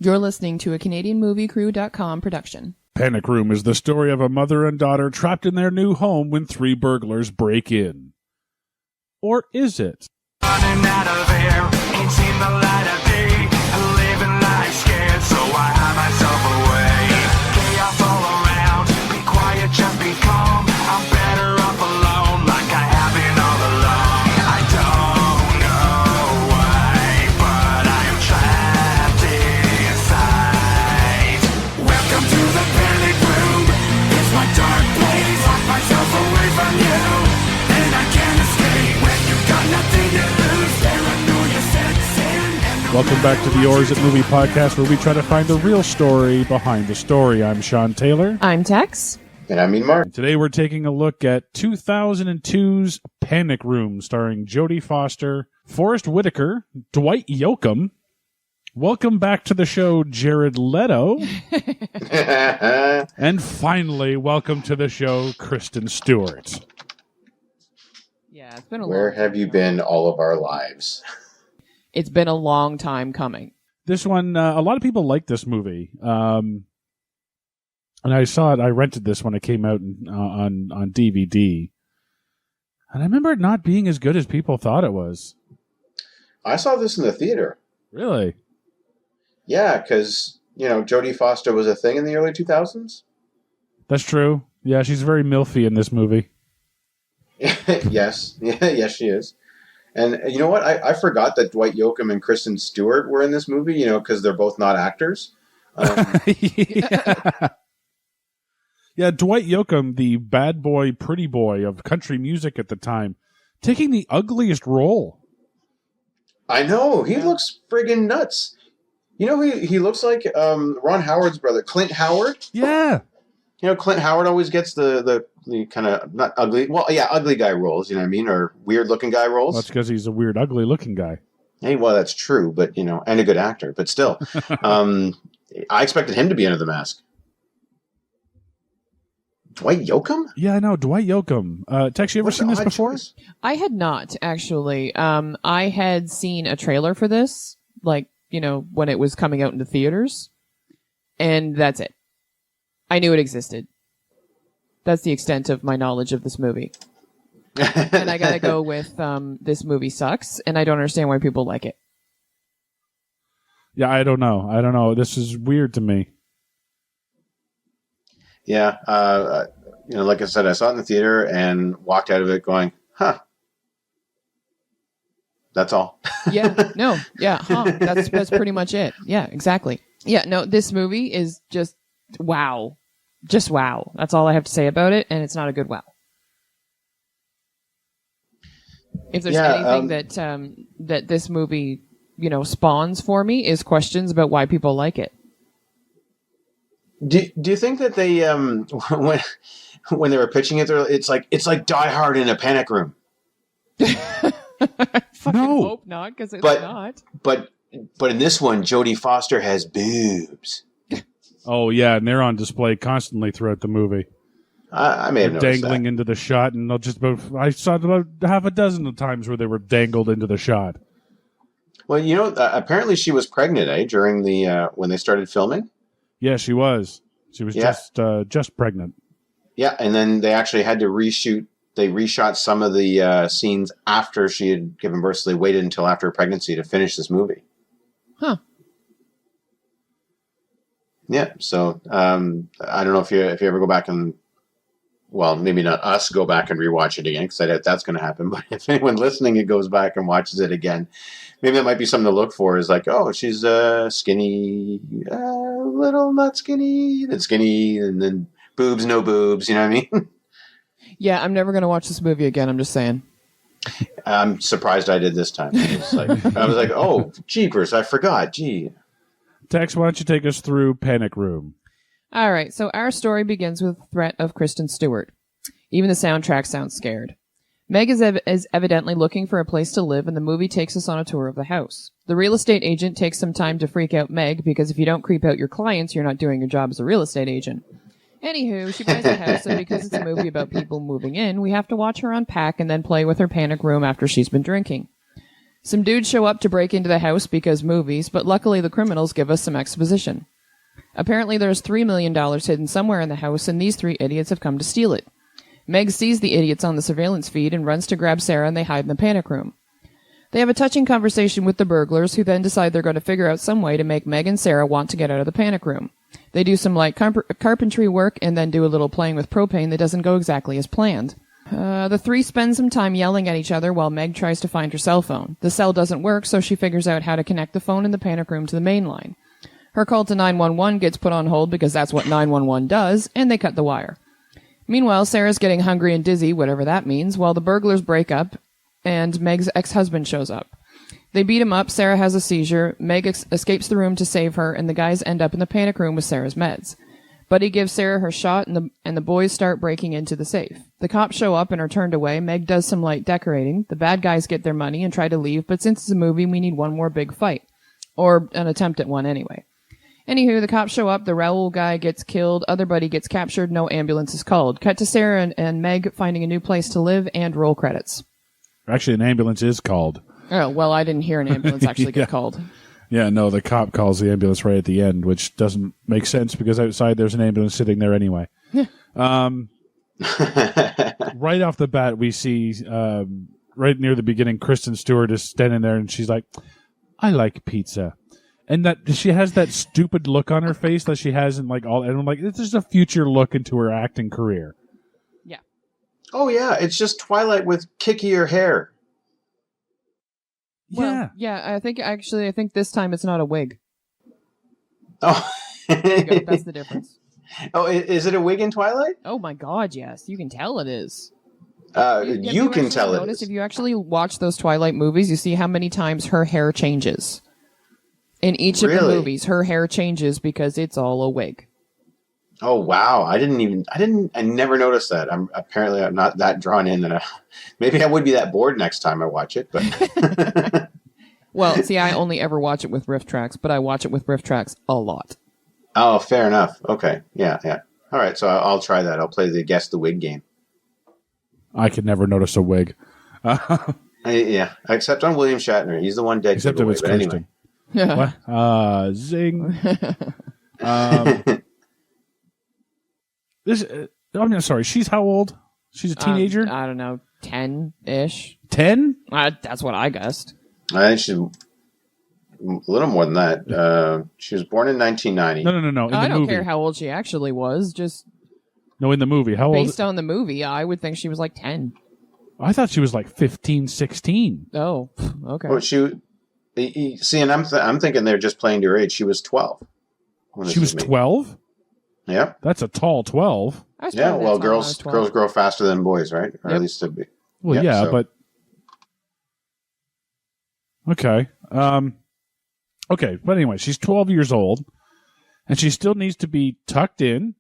You're listening to a CanadianMovieCrew.com production. Panic Room is the story of a mother and daughter trapped in their new home when 3 burglars break in. Or is it? Running out of air, ain't seen the light of day. Living life scared, so I hide myself away. Chaos all around, be quiet, just be calm. I'm better off alone, like I have been all along. I don't know why, but I am trapped inside. Welcome to the panic room. It's my dark place. Lock myself away from you, and I can't escape when you've got nothing to lose. Paranoia sets in. Welcome back to the Oars at Movie Podcast, where we try to find the real story behind the story. I'm Sean Taylor. I'm Tex. And I mean Mark. Today we're taking a look at 2002's Panic Room, starring Jodie Foster, Forrest Whitaker, Dwight Yoakam. Welcome back to the show, Jared Leto. And finally, welcome to the show, Kristen Stewart. Yeah, it's been a Where long have time you coming. been all of our lives? It's been a long time coming. This one, a lot of people like this movie. And I saw it, I rented this when it came out on DVD. And I remember it not being as good as people thought it was. I saw this in the theater. Really? Yeah, because, Jodie Foster was a thing in the early 2000s. That's true. Yeah, she's very milfy in this movie. Yes. Yes, she is. And you know what? I forgot that Dwight Yoakam and Kristen Stewart were in this movie, because they're both not actors. Yeah. Yeah, Dwight Yoakam, the bad boy, pretty boy of country music at the time, taking the ugliest role. I know. He looks friggin' nuts. He looks like Ron Howard's brother, Clint Howard. Yeah. Clint Howard always gets the kind of, not ugly, well, yeah, ugly guy roles, you know what I mean, or weird-looking guy roles. Well, that's because he's a weird, ugly-looking guy. Hey, well, that's true, but, and a good actor, but still. I expected him to be Under the Mask. Dwight Yoakam? Yeah, I know, Dwight Yoakam. Tex, you ever seen this before? Choice? I had not, actually. I had seen a trailer for this, when it was coming out into theaters, and that's it. I knew it existed. That's the extent of my knowledge of this movie. And I gotta go with this movie sucks, and I don't understand why people like it. Yeah, I don't know. This is weird to me. Yeah, like I said, I saw it in the theater and walked out of it going, huh. That's all. Yeah, no, yeah, that's pretty much it. Yeah, exactly. Yeah, no, this movie is just wow. Just wow. That's all I have to say about it, and it's not a good wow. If there's anything that this movie, spawns for me is questions about why people like it. Do you think that they when they were pitching it, it's like Die Hard in a panic room? I fucking hope not, because it's not. But in this one, Jodie Foster has boobs. Oh, yeah, and they're on display constantly throughout the movie. I may have noticed dangling that. into the shot, and I saw it about half a dozen of times where they were dangled into the shot. Well, apparently she was pregnant, during the when they started filming. Yeah, she was. She was just pregnant. Yeah, and then they actually had to reshoot. They reshot some of the scenes after she had given birth, so they waited until after her pregnancy to finish this movie. Huh. Yeah, so I don't know if you ever go back and, well, maybe not us go back and rewatch it again, because I doubt that's going to happen. But if anyone listening it goes back and watches it again, maybe that might be something to look for. Is like, oh, she's skinny, a little not skinny, then skinny, and then boobs, no boobs. You know what I mean? Yeah, I'm never going to watch this movie again. I'm just saying. I'm surprised I did this time. I was like, oh, jeepers, I forgot. Gee. Tex, why don't you take us through Panic Room? All right, so our story begins with the threat of Kristen Stewart. Even the soundtrack sounds scared. Meg is evidently looking for a place to live, and the movie takes us on a tour of the house. The real estate agent takes some time to freak out Meg, because if you don't creep out your clients, you're not doing your job as a real estate agent. Anywho, she buys a house, and because it's a movie about people moving in, we have to watch her unpack and then play with her panic room after she's been drinking. Some dudes show up to break into the house because movies, but luckily the criminals give us some exposition. Apparently there's $3 million hidden somewhere in the house, and these 3 idiots have come to steal it. Meg sees the idiots on the surveillance feed and runs to grab Sarah, and they hide in the panic room. They have a touching conversation with the burglars, who then decide they're going to figure out some way to make Meg and Sarah want to get out of the panic room. They do some light carpentry work and then do a little playing with propane that doesn't go exactly as planned. The 3 spend some time yelling at each other while Meg tries to find her cell phone. The cell doesn't work, so she figures out how to connect the phone in the panic room to the main line. Her call to 911 gets put on hold because that's what 911 does, and they cut the wire. Meanwhile, Sarah's getting hungry and dizzy, whatever that means, while the burglars break up and Meg's ex-husband shows up. They beat him up, Sarah has a seizure, Meg escapes the room to save her, and the guys end up in the panic room with Sarah's meds. Buddy gives Sarah her shot, and the boys start breaking into the safe. The cops show up and are turned away. Meg does some light decorating. The bad guys get their money and try to leave, but since it's a movie, we need one more big fight. Or an attempt at one, anyway. Anywho, the cops show up, the Raoul guy gets killed, other buddy gets captured, no ambulance is called. Cut to Sarah and Meg finding a new place to live, and roll credits. Actually, an ambulance is called. Oh, well, I didn't hear an ambulance actually get called. Yeah, no, the cop calls the ambulance right at the end, which doesn't make sense because outside there's an ambulance sitting there anyway. Right off the bat, we see right near the beginning, Kristen Stewart is standing there and she's like, I like pizza. And that she has that stupid look on her face that she has in like all, and I'm like, this is a future look into her acting career. Yeah. Oh yeah, it's just Twilight with kickier hair. Well, yeah, I think this time it's not a wig. Oh, There you go. That's the difference. Oh, is it a wig in Twilight? Oh my God, yes, you can tell it is. You can tell it is. If you actually watch those Twilight movies, you see how many times her hair changes. In each of the movies, her hair changes because it's all a wig. Oh wow! I never noticed that. I'm not that drawn in, and maybe I would be that bored next time I watch it. But well, see, I only ever watch it with riff tracks, but I watch it with riff tracks a lot. Oh, fair enough. Okay, yeah. All right, so I'll try that. I'll play the guess the wig game. I could never notice a wig. Yeah, except on William Shatner. He's the one dead. Except it was Kristen. Anyway. Zing. I'm sorry. She's how old? She's a teenager? I don't know, 10-ish. 10? That's what I guessed. I think she's a little more than that. She was born in 1990. No. I don't care how old she actually was. Just in the movie. How old? Based on the movie, I would think she was like 10. I thought she was like 15, 16. Oh, okay. Well, see, and I'm thinking they're just playing to her age. She was 12. She was 12? Yep. That's a tall 12. Yeah, well, girls grow faster than boys, right? Or at least to be. Well, yep, yeah, but okay. Okay, but anyway, she's 12 years old, and she still needs to be tucked in,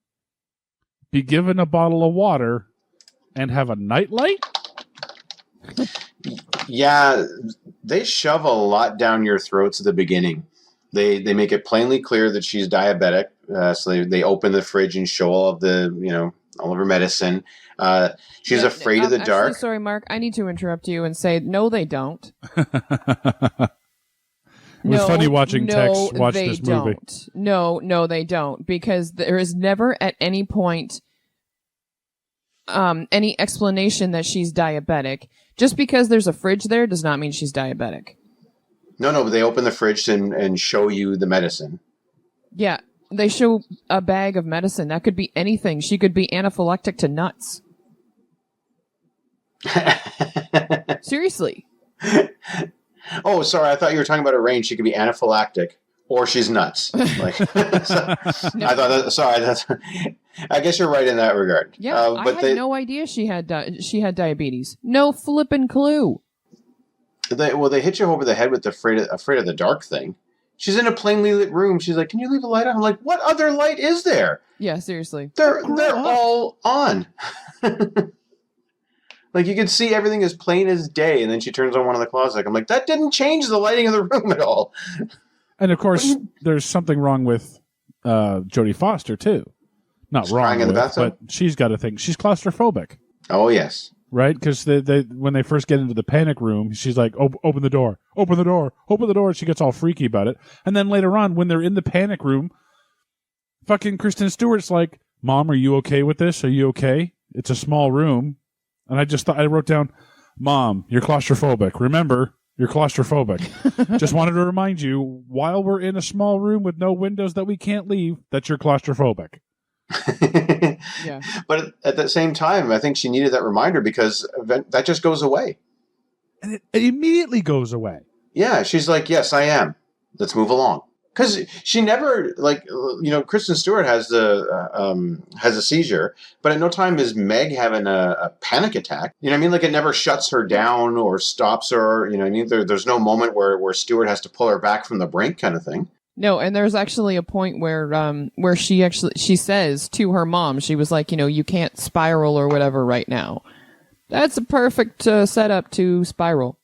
be given a bottle of water, and have a nightlight? Yeah, they shove a lot down your throats at the beginning. They make it plainly clear that she's diabetic. So they open the fridge and show all of her medicine. She's afraid of the dark. Actually, sorry, Mark. I need to interrupt you and say, no, they don't. It was funny watching Tex watch this movie. No, they don't. Because there is never at any point any explanation that she's diabetic. Just because there's a fridge there does not mean she's diabetic. No, but they open the fridge and show you the medicine. Yeah. They show a bag of medicine. That could be anything. She could be anaphylactic to nuts. Seriously. Oh, sorry. I thought you were talking about a range. She could be anaphylactic or she's nuts. Like, no. I thought that. Sorry. I guess you're right in that regard. Yeah, but I had no idea she had diabetes. No flippin' clue. They hit you over the head with the afraid of the dark thing. She's in a plainly lit room. She's like, "Can you leave a light on?" I'm like, "What other light is there?" Yeah, seriously. They're all on. Like you can see everything as plain as day, and then she turns on one of the closets. I'm like, that didn't change the lighting of the room at all. And of course, there's something wrong with Jodie Foster too. Not wrong, in the bathtub? but she's got a thing. She's claustrophobic. Oh yes. right? Because when they first get into the panic room, she's like, open the door, open the door, open the door. She gets all freaky about it. And then later on, when they're in the panic room, fucking Kristen Stewart's like, Mom, are you okay with this? Are you okay? It's a small room. And I wrote down, Mom, you're claustrophobic. Remember, you're claustrophobic. Just wanted to remind you, while we're in a small room with no windows that we can't leave, that you're claustrophobic. Yeah. But at the same time, I think she needed that reminder because that just goes away. And it immediately goes away. Yeah, she's like, yes, I am. Let's move along. Because she never, Kristen Stewart has a seizure, but at no time is Meg having a panic attack. You know what I mean? Like, it never shuts her down or stops her. You know what I mean? There's no moment where Stewart has to pull her back from the brink kind of thing. No, and there's actually a point where she says to her mom, she was like, you can't spiral or whatever right now. That's a perfect setup to spiral.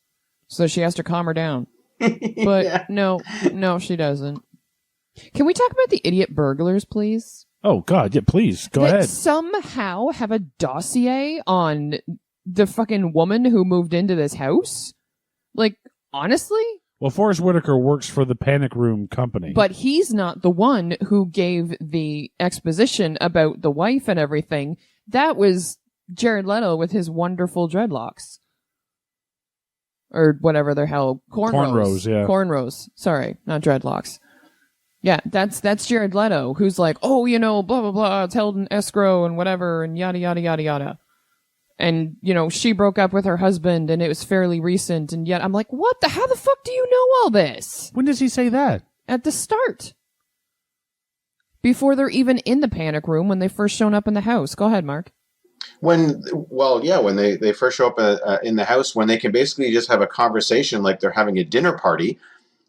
So she has to calm her down. But Yeah. no, she doesn't. Can we talk about the idiot burglars, please? Oh, God, yeah, please, go That ahead. somehow have a dossier on the fucking woman who moved into this house? Like, honestly? Well, Forrest Whitaker works for the Panic Room Company. But he's not the one who gave the exposition about the wife and everything. That was Jared Leto with his wonderful dreadlocks. Or whatever the hell. Cornrows, yeah. Cornrows. Sorry, not dreadlocks. Yeah, that's Jared Leto, who's like, oh, blah, blah, blah, it's held in escrow and whatever, and yada, yada, yada, yada. And, she broke up with her husband, and it was fairly recent, and yet I'm like, how the fuck do you know all this? When does he say that? At the start. Before they're even in the panic room, when they first shown up in the house. Go ahead, Mark. When they first show up in the house, when they can basically just have a conversation like they're having a dinner party,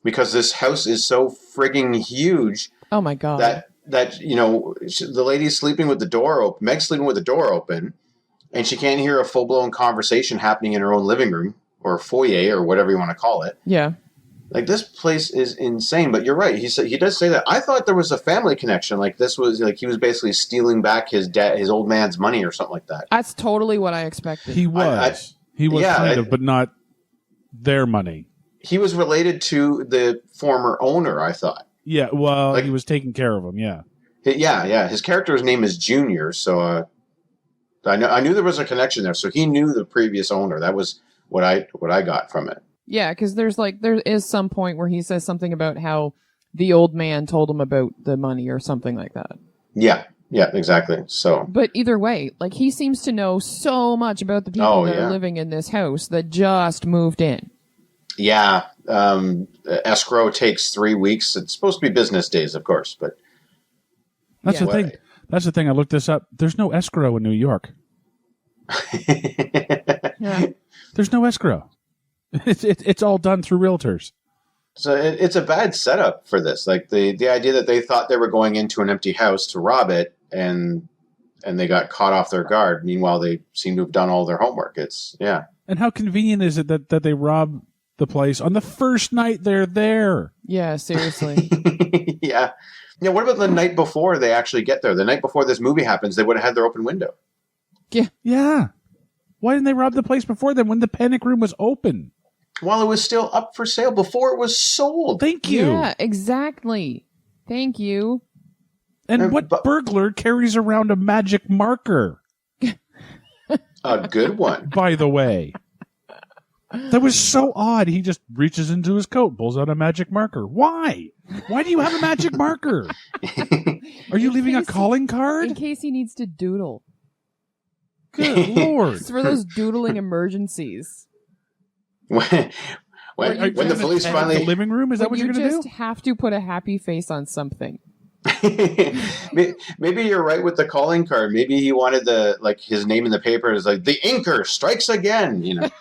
because this house is so frigging huge. Oh my God. That the lady's sleeping with the door open, Meg's sleeping with the door open, and she can't hear a full-blown conversation happening in her own living room or foyer or whatever you want to call it. Yeah. Like, this place is insane, but you're right. He does say that. I thought there was a family connection. Like, this was like he was basically stealing back his old man's money or something like that. That's totally what I expected. He was. Kind of, but not their money. He was related to the former owner, I thought. Yeah, well, he was taking care of him, yeah. Yeah. His character's name is Junior, so I knew there was a connection there. So he knew the previous owner. That was what I got from it. Yeah, because there is some point where he says something about how the old man told him about the money or something like that. Yeah, exactly. So, but either way, like, he seems to know so much about the people that are living in this house that just moved in. Yeah, escrow takes 3 weeks. It's supposed to be business days, of course, but that's the thing. That's the thing. I looked this up. There's no escrow in New York. Yeah. There's no escrow. It's all done through realtors. So it's a bad setup for this. Like, the idea that they thought they were going into an empty house to rob it, and they got caught off their guard. Meanwhile, they seem to have done all their homework. And how convenient is it that they rob the place on the first night they're there? Yeah, seriously. Yeah. Yeah, what about the night before they actually get there? The night before this movie happens, they would have had their open window. Yeah. Yeah. Why didn't they rob the place before then when the panic room was open? While it was still up for sale, before it was sold. Thank you. Yeah, exactly. Thank you. And what burglar carries around a magic marker? A good one. By the way. That was so odd. He just reaches into his coat, pulls out a magic marker. Why? Why do you have a magic marker? Are you leaving a calling card? In case he needs to doodle. Good Lord. It's for those doodling emergencies. When the police finally... The living room? Is that what you're going to do? You just have to put a happy face on something. Maybe you're right with the calling card. Maybe he wanted his name in the paper is like, the inker strikes again, The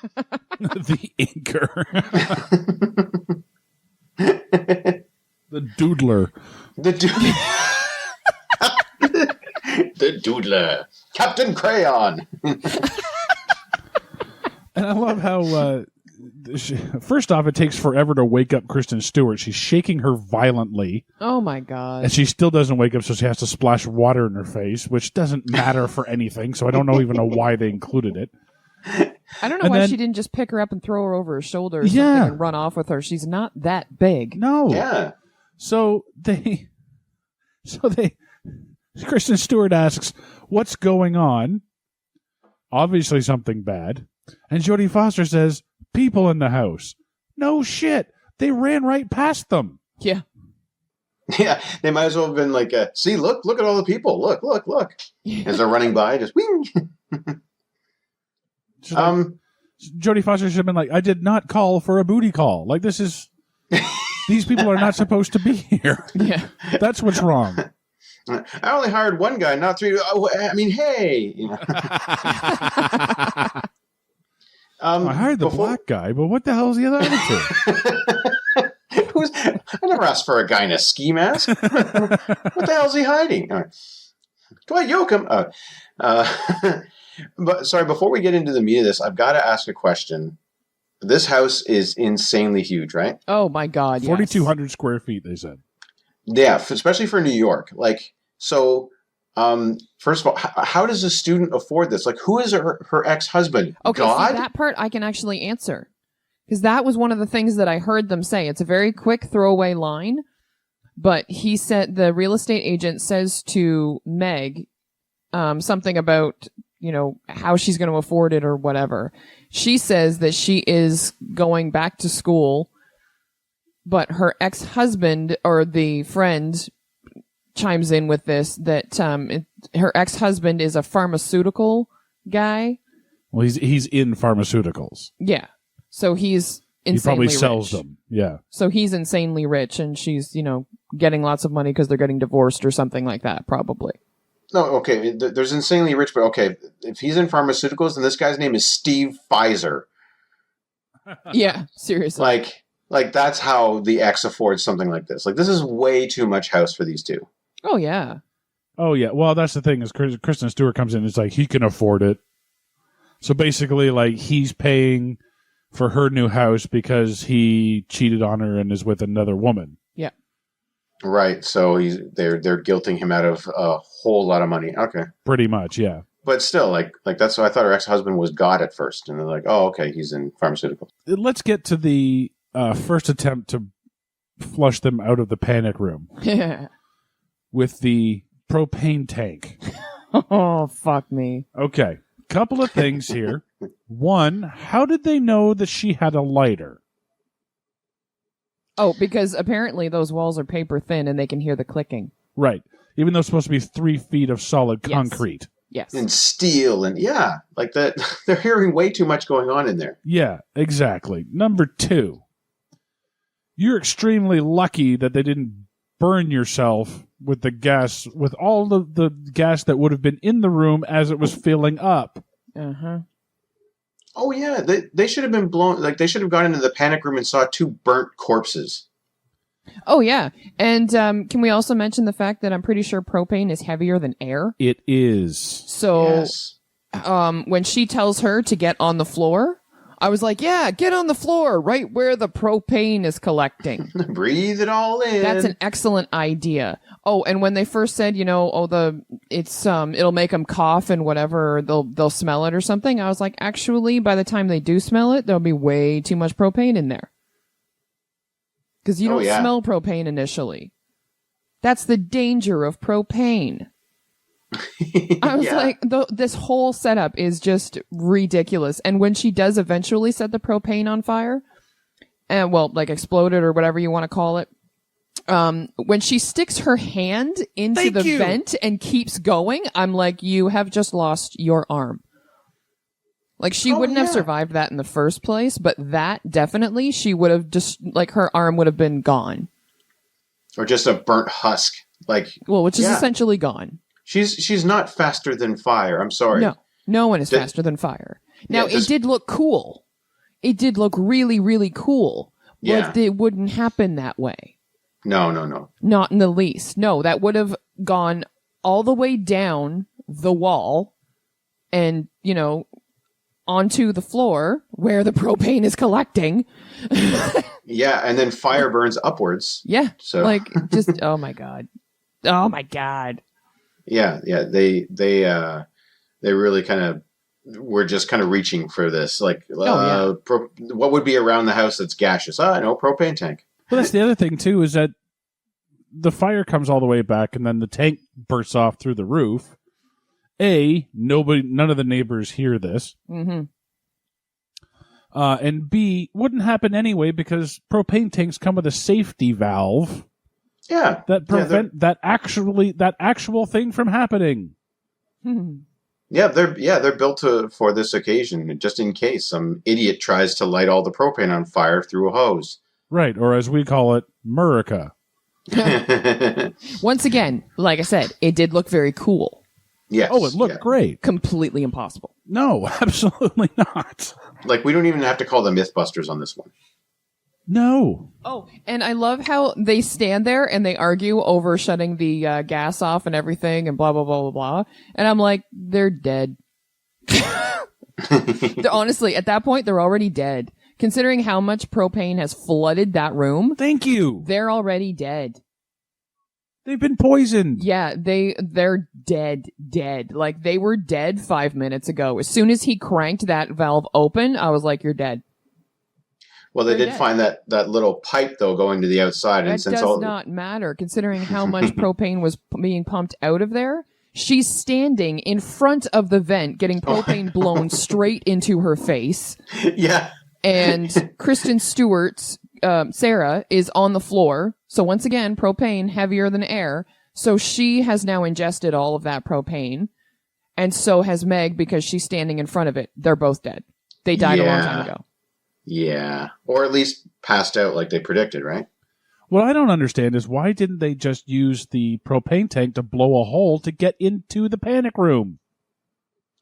inker. The doodler. The doodler. Captain Crayon. And I love how, first off, it takes forever to wake up Kristen Stewart. She's shaking her violently. Oh, my God. And she still doesn't wake up, so she has to splash water in her face, which doesn't matter for anything, so I don't even know why they included it. I don't know And why then- she didn't just pick her up and throw her over her shoulder or Yeah. something and run off with her. She's not that big. No. Yeah. So Kristen Stewart asks, "What's going on?" Obviously something bad. And Jodie Foster says, "People in the house." No shit. They ran right past them. Yeah. Yeah, they might as well have been like, see, look at all the people. Look. As they're running by, just wing. She's like, Jodie Foster should have been like, "I did not call for a booty call. Like, this is... These people are not supposed to be here." Yeah. That's what's wrong. I only hired one guy, not three. Oh, I mean, hey. You know. I hired the black guy, but what the hell is the other two? I never asked for a guy in a ski mask. What the hell is he hiding? All right. Do I yoke him? But sorry, before we get into the meat of this, I've got to ask a question. This house is insanely huge, right? Oh my God. Yes. 4,200 square feet, they said. Yeah, especially for New York. Like, so, first of all, how does a student afford this? Like, who is her ex-husband? Okay, God? see, that part I can actually answer. Because that was one of the things that I heard them say. It's a very quick throwaway line. But he said, the real estate agent says to Meg something about, you know, how she's going to afford it or whatever. She says that she is going back to school, but her ex-husband or the friend chimes in with this, that her ex-husband is a pharmaceutical guy. Well, he's in pharmaceuticals. Yeah. So he's insanely He probably sells rich. them. Yeah. So he's insanely rich, and she's, you know, getting lots of money because they're getting divorced or something like that, probably. No, okay. There's insanely rich, but okay. If he's in pharmaceuticals, then this guy's name is Steve Pfizer. Yeah, seriously. Like that's how the ex affords something like this. Like, this is way too much house for these two. Oh, yeah. Oh, yeah. Well, that's the thing is Kristen Stewart comes in. It's like he can afford it. So basically, like, he's paying for her new house because he cheated on her and is with another woman. Yeah. Right. So they're guilting him out of a whole lot of money. Okay. Pretty much, yeah. But still, like that's what I thought her ex-husband was God at first. And they're like, oh, okay, he's in pharmaceuticals. Let's get to the first attempt to flush them out of the panic room with the propane tank. Oh, fuck me. Okay. Couple of things here. One, how did they know that she had a lighter? Oh, because apparently those walls are paper thin and they can hear the clicking. Right. Even though it's supposed to be 3 feet of solid Yes. concrete. Yes. And steel and like that. They're hearing way too much going on in there. Yeah, exactly. Number 2, you're extremely lucky that they didn't burn yourself with the gas, with all the gas that would have been in the room as it was filling up. Uh-huh. Oh yeah, they should have been blown. Like, they should have gone into the panic room and saw 2 burnt corpses. Oh, yeah. And can we also mention the fact that I'm pretty sure propane is heavier than air? It is. So Yes. when she tells her to get on the floor, I was like, yeah, get on the floor right where the propane is collecting. Breathe it all in. That's an excellent idea. Oh, and when they first said, you know, it'll make them cough and whatever, they'll smell it or something. I was like, actually, by the time they do smell it, there'll be way too much propane in there. Because you don't smell propane initially. That's the danger of propane. I was like, this whole setup is just ridiculous. And when she does eventually set the propane on fire, and like explode it or whatever you want to call it, when she sticks her hand into the vent and keeps going, I'm like, you have just lost your arm. Like, she wouldn't have survived that in the first place, but that definitely, she would have just, like, her arm would have been gone. Or just a burnt husk. Like, well, which is essentially gone. She's not faster than fire. I'm sorry. No one is faster than fire. Now, it did look cool. It did look really, really cool. But it wouldn't happen that way. No. Not in the least. No, that would have gone all the way down the wall and, you know, onto the floor where the propane is collecting. Yeah, and then fire burns upwards. Yeah. So like, just, oh my God. Oh my God. Yeah. They really kind of we're just kind of reaching for this. Like, Oh, what would be around the house that's gaseous? No, propane tank. Well, that's the other thing too, is that the fire comes all the way back, and then the tank bursts off through the roof. None of the neighbors hear this. Mm-hmm. And B, wouldn't happen anyway because propane tanks come with a safety valve Yeah. that prevent that actual thing from happening. Yeah, they're built for this occasion, just in case some idiot tries to light all the propane on fire through a hose. Right, or as we call it, Murica. Once again, like I said, it did look very cool. Yes. Oh, it looked great. Completely impossible. No, absolutely not. Like, we don't even have to call them Mythbusters on this one. No. Oh, and I love how they stand there and they argue over shutting the gas off and everything and blah, blah, blah, blah, blah. And I'm like, they're dead. Honestly, at that point, they're already dead. Considering how much propane has flooded that room, Thank you. they're already dead. They've been poisoned. Yeah, they're dead. Like, they were dead 5 minutes ago. As soon as he cranked that valve open, I was like, you're dead. Well, they They're did dead. find that little pipe, though, going to the outside. And That since does not matter, considering how much propane was being pumped out of there. She's standing in front of the vent, getting propane blown straight into her face. Yeah. And Kristen Stewart's Sarah is on the floor. So once again, propane heavier than air. So she has now ingested all of that propane. And so has Meg because she's standing in front of it. They're both dead. They died a long time ago. Yeah. Or at least passed out like they predicted, right? What I don't understand is why didn't they just use the propane tank to blow a hole to get into the panic room?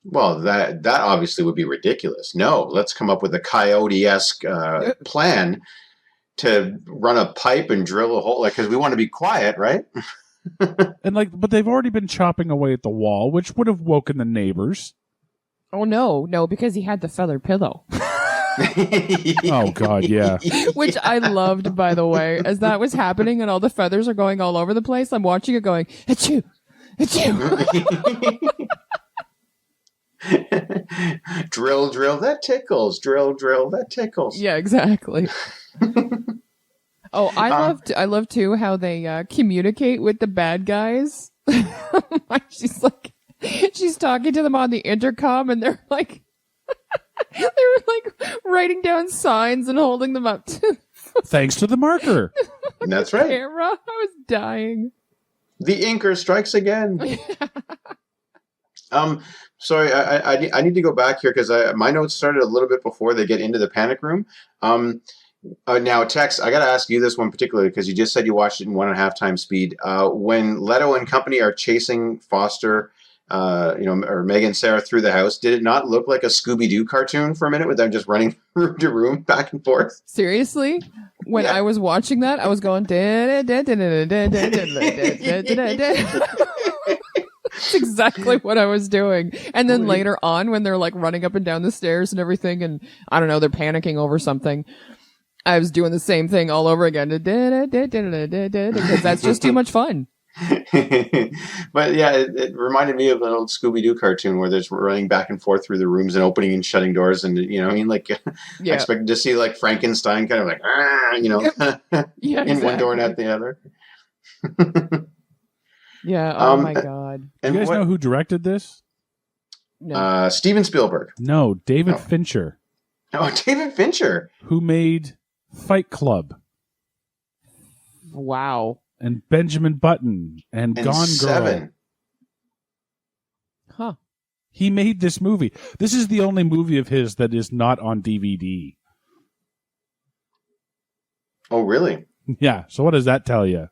Well, that obviously would be ridiculous. No, let's come up with a coyote-esque plan to run a pipe and drill a hole, because we want to be quiet, right? And but they've already been chopping away at the wall, which would have woken the neighbors. Oh, no, because he had the feather pillow. Oh, God, yeah. Which I loved, by the way. As that was happening and all the feathers are going all over the place, I'm watching it going, achoo, achoo. Drill, that tickles. Drill, that tickles. Yeah, exactly. Oh, I love too how they communicate with the bad guys. She's talking to them on the intercom, and they're like, writing down signs and holding them up to Thanks to the marker. That's right. camera. I was dying. The inker strikes again. Sorry, I need to go back here because my notes started a little bit before they get into the panic room. Now, Tex, I got to ask you this one particularly because you just said you watched it in 1.5 times speed. When Leto and company are chasing Foster, or Meg and Sarah through the house, did it not look like a Scooby-Doo cartoon for a minute with them just running room to room back and forth? Seriously? When I was watching that, I was going, that's exactly what I was doing. And then later on, when they're like running up and down the stairs and everything, and I don't know, they're panicking over something, I was doing the same thing all over again. Because that's just too much fun. But yeah, it reminded me of an old Scooby-Doo cartoon where there's running back and forth through the rooms and opening and shutting doors. And, I expected to see like Frankenstein kind of like, Yeah, in one door and out the other. Yeah. Oh my God. Do you guys know who directed this? No. Steven Spielberg. No, David Fincher. Oh, David Fincher. Who made Fight Club Wow. and Benjamin Button and Gone Girl. Seven. Huh. He made this movie. This is the only movie of his that is not on DVD. Oh, really? Yeah, so what does that tell you?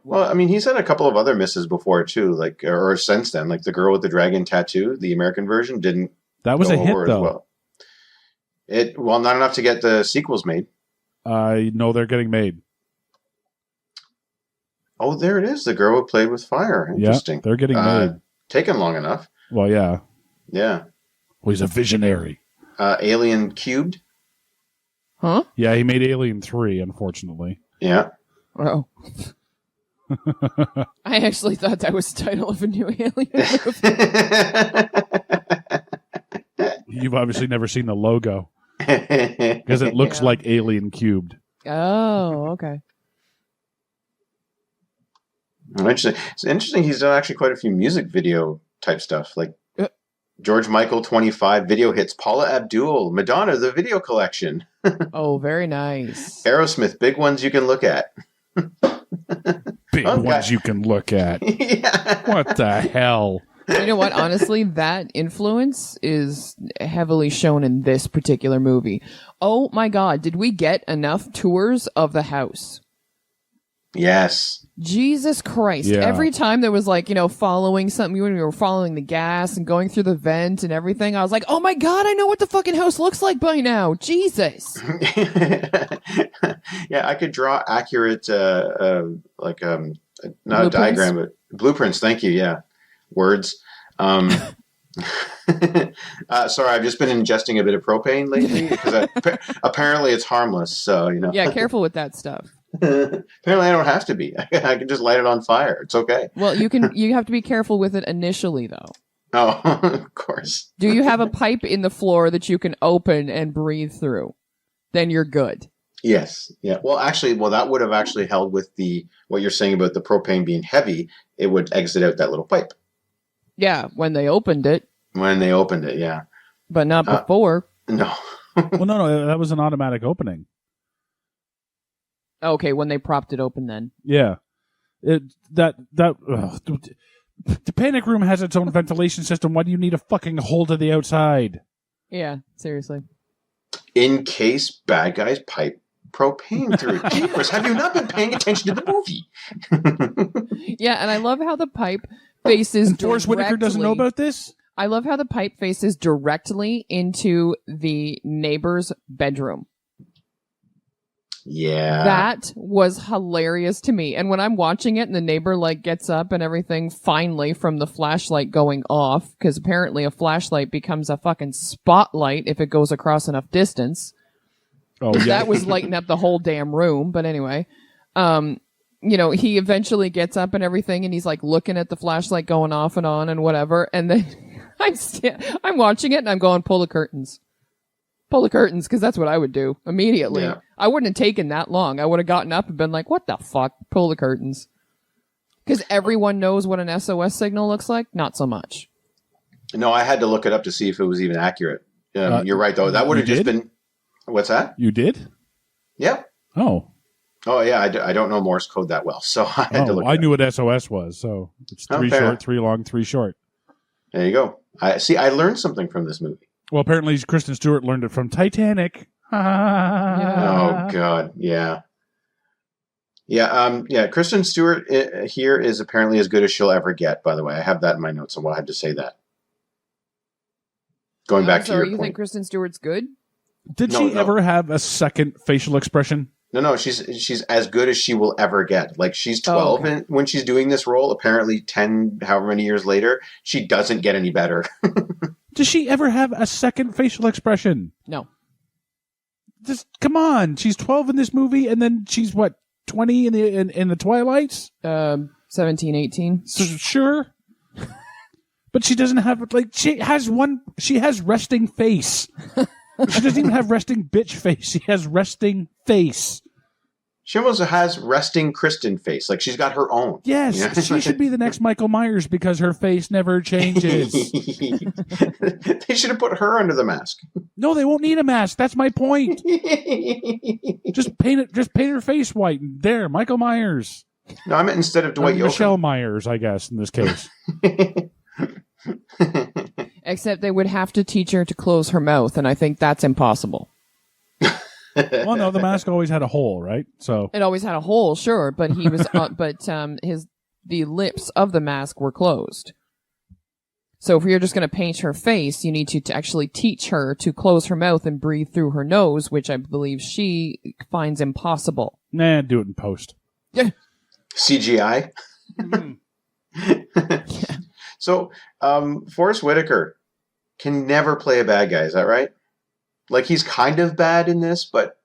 Well, I mean, he's had a couple of other misses before too, like or since then, like The Girl with the Dragon Tattoo, the American version didn't. That was go a hit, over as though. Well, not enough to get the sequels made. I know they're getting made. Oh, there it is. The Girl Who Played with Fire. Interesting. Yeah, they're getting made. Taken long enough. Well, yeah. Yeah. Well, he's a visionary. Alien Cubed. Huh? Yeah, he made Alien 3, unfortunately. Yeah. Oh. I actually thought that was the title of a new Alien movie. You've obviously never seen the logo because it looks Yeah. like Alien cubed. Oh, okay. Interesting. It's interesting. He's done actually quite a few music video type stuff, like George Michael 25 video hits, Paula Abdul, Madonna, the video collection, Oh, very nice. Aerosmith, big ones you can look at. Big Okay. ones you can look at. Yeah. What the hell? You know what? Honestly, that influence is heavily shown in this particular movie. Oh my God. Did we get enough tours of the house? Yes. Jesus Christ. Yeah. Every time there was like, following something, when we were following the gas and going through the vent and everything, I was like, oh my God, I know what the fucking house looks like by now. Jesus. Yeah, I could draw accurate, not a Blueprints? diagram, but blueprints. Thank you. Yeah. Words. Sorry, I've just been ingesting a bit of propane lately because apparently it's harmless. So, Yeah, careful with that stuff. Apparently I don't have to be. I can just light it on fire. It's okay. Well, you have to be careful with it initially though. Oh, of course. Do you have a pipe in the floor that you can open and breathe through? Then you're good. Yes. Yeah. Well, that would have actually held with what you're saying about the propane being heavy. It would exit out that little pipe Yeah, when they opened it, when they opened it. Yeah. but not before. No. Well, no, that was an automatic opening. Okay, when they propped it open then. Yeah. The panic room has its own ventilation system. Why do you need a fucking hole to the outside? Yeah, seriously. In case bad guys pipe propane through. Jeepers, have you not been paying attention to the movie? Yeah, and I love how the pipe faces Forrest Whitaker doesn't know about this? I love how the pipe faces directly into the neighbor's bedroom. Yeah. That was hilarious to me. And when I'm watching it and the neighbor gets up and everything finally from the flashlight going off, because apparently a flashlight becomes a fucking spotlight if it goes across enough distance. Oh, yeah. That was lighting up the whole damn room. But anyway, he eventually gets up and everything and he's looking at the flashlight going off and on and whatever. And then I'm watching it and I'm going, pull the curtains. Pull the curtains, because that's what I would do immediately. Yeah. I wouldn't have taken that long. I would have gotten up and been like, what the fuck? Pull the curtains. Because everyone knows what an SOS signal looks like? Not so much. No, I had to look it up to see if it was even accurate. You're right, though. That would have just been... What's that? You did? Yep. Oh. Oh, yeah. I don't know Morse code that well, so I had to look it I up. knew what SOS was, so it's three fair. short, 3 long, 3 short. There you go. I learned something from this movie. Well, apparently Kristen Stewart learned it from Titanic. Oh God, yeah, yeah. Kristen Stewart here is apparently as good as she'll ever get. By the way, I have that in my notes, so I had to say that. Going back to your you point. think Kristen Stewart's good? Did No, she no. ever have a second facial expression? No, she's as good as she will ever get. Like she's 12 okay. and when she's doing this role. Apparently, 10 however many years later, she doesn't get any better. Does she ever have a second facial expression? No. Just come on. She's 12 in this movie, and then she's what, 20 in the Twilights? 17, 18. So, sure. But she doesn't have she has resting face. She doesn't even have resting bitch face. She has resting face. She almost has resting Kristen face. Like she's got her own. Yes, You know? she should be the next Michael Myers because her face never changes. They should have put her under the mask. No, they won't need a mask. That's my point. Just paint her face white. There, Michael Myers. No, I meant instead of Dwight Yoakam. Michelle Myers, I guess, in this case. Except they would have to teach her to close her mouth, and I think that's impossible. Well, no, the mask always had a hole, right? So It always had a hole, sure, but he was, the lips of the mask were closed. So if you're just going to paint her face, you need to actually teach her to close her mouth and breathe through her nose, which I believe she finds impossible. nah, do it in post. CGI. So, Forrest Whitaker can never play a bad guy. Is that right? Like he's kind of bad in this, but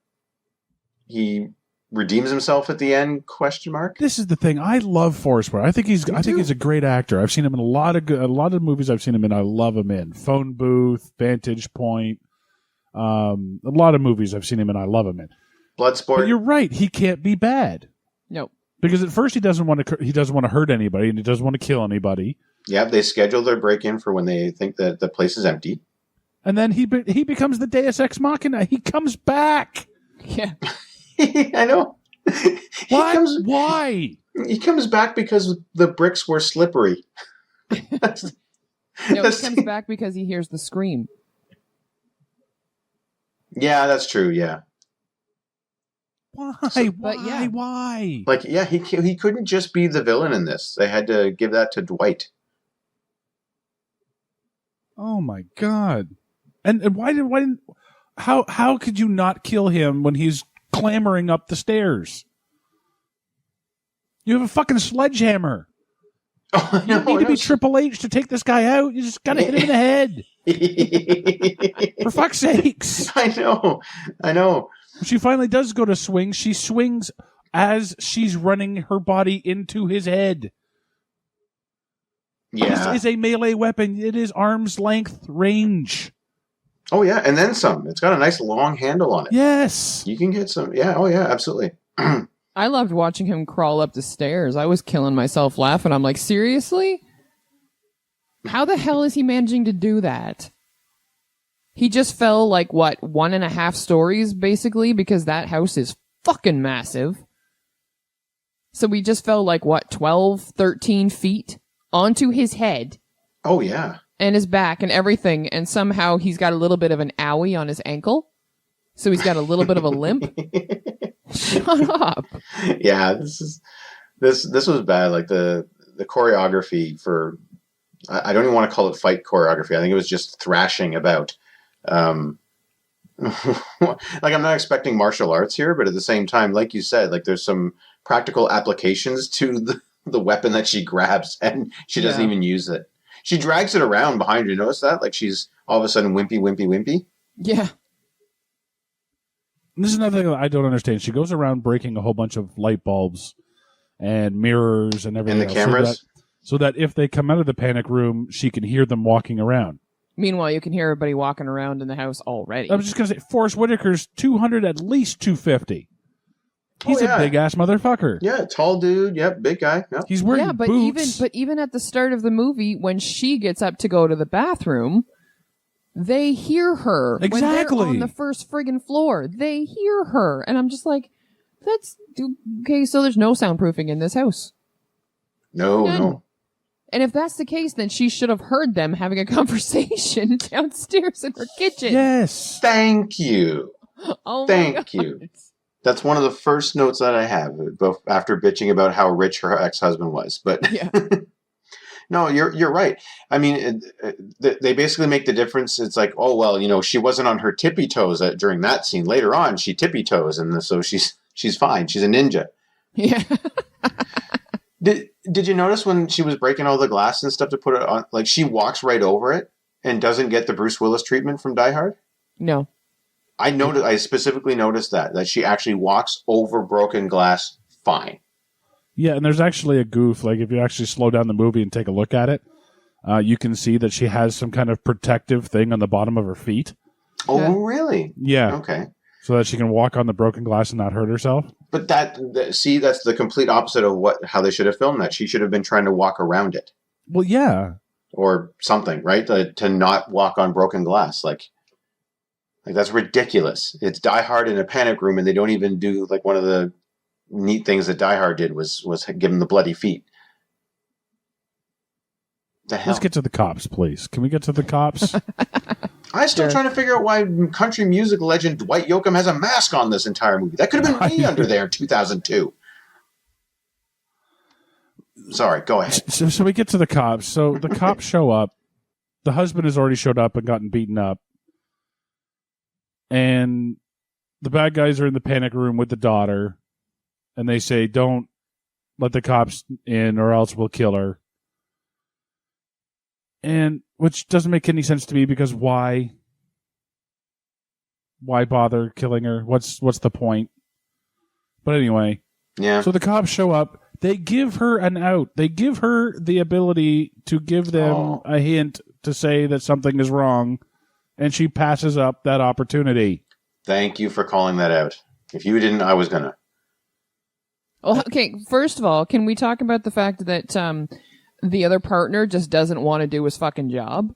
he redeems himself at the end? Question mark. This is the thing. I love Forrest Whitaker. I think he's a great actor. I've seen him in a lot of movies I've seen him in. I love him in Phone Booth, Vantage Point. A lot of movies I've seen him in. I love him in. Bloodsport. But you're right. He can't be bad. Nope. Because at first he doesn't want to hurt anybody, and he doesn't want to kill anybody. Yeah, they schedule their break-in for when they think that the place is empty. And then he becomes the Deus Ex Machina. He comes back. Yeah. I know. Why? He comes back because the bricks were slippery. No, he comes back because he hears the scream. Yeah, that's true. Yeah. Why? Like, yeah, he couldn't just be the villain in this. They had to give that to Dwight. Oh my God! And why didn't? How could you not kill him when he's clambering up the stairs? You have a fucking sledgehammer. Oh, you don't need to be Triple H to take this guy out. You just gotta hit him in the head. For fuck's sakes! I know. She finally does go to swing. She swings as she's running her body into his head. Yeah. This is a melee weapon. It is arm's length range. Oh, yeah, and then some. It's got a nice long handle on it. Yes. You can get some. Yeah, oh, yeah, absolutely. I loved watching him crawl up the stairs. I was killing myself laughing. I'm like, seriously? How the hell is he managing to do that? He just fell, 1.5 stories, basically, because that house is fucking massive. So we just fell, 12, 13 feet onto his head. Oh, yeah. And his back and everything, and somehow he's got a little bit of an owie on his ankle. So he's got a little bit of a limp. Shut up. Yeah, this was bad. Like the choreography for, I don't even want to call it fight choreography. I think it was just thrashing about. I'm not expecting martial arts here, but at the same time, like you said, there's some practical applications to the weapon that she grabs, and she doesn't even use it. She drags it around behind her. You notice that? Like she's all of a sudden wimpy. Yeah. This is another thing that I don't understand. She goes around breaking a whole bunch of light bulbs and mirrors and everything And the cameras. So that if they come out of the panic room, she can hear them walking around. Meanwhile, you can hear everybody walking around in the house already. I was just going to say, Forrest Whitaker's 200, at least 250. He's a big-ass motherfucker. Yeah, tall dude. Yep, big guy. Yep. He's wearing boots. Even at the start of the movie, when she gets up to go to the bathroom, they hear her. Exactly. When they're on the first friggin' floor, they hear her. And I'm just like, okay, so there's no soundproofing in this house. No. And if that's the case, then she should have heard them having a conversation downstairs in her kitchen. Yes. Thank you. Oh, Thank you. That's one of the first notes that I have after bitching about how rich her ex-husband was. But yeah. No, you're right. I mean, they basically make the difference. It's like, oh, well, she wasn't on her tippy toes during that scene. Later on, she tippy toes, and so she's fine. She's a ninja. Yeah. Did you notice when she was breaking all the glass and stuff to put it on? Like, she walks right over it and doesn't get the Bruce Willis treatment from Die Hard? No. I specifically noticed that she actually walks over broken glass fine. Yeah, and there's actually a goof. Like, if you actually slow down the movie and take a look at it, you can see that she has some kind of protective thing on the bottom of her feet. Oh, really? Yeah. Okay. So that she can walk on the broken glass and not hurt herself. But that's the complete opposite of how they should have filmed that. She should have been trying to walk around it. Well, yeah. Or something, right? To not walk on broken glass. Like that's ridiculous. It's Die Hard in a panic room, and they don't even do, one of the neat things that Die Hard did was give him the bloody feet. The hell? Let's get to the cops, please. Can we get to the cops? I'm still trying to figure out why country music legend Dwight Yoakam has a mask on this entire movie. That could have been me under there in 2002. Sorry, go ahead. So we get to the cops. So the cops show up. The husband has already showed up and gotten beaten up. And the bad guys are in the panic room with the daughter. And they say, don't let the cops in or else we'll kill her. And which doesn't make any sense to me, because why? Why bother killing her? What's the point? But anyway, Yeah. so the cops show up. They give her an out. They give her the ability to give them a hint to say that something is wrong, and she passes up that opportunity. Thank you for calling that out. If you didn't, I was gonna. Well, okay, first of all, can we talk about the fact that the other partner just doesn't want to do his fucking job?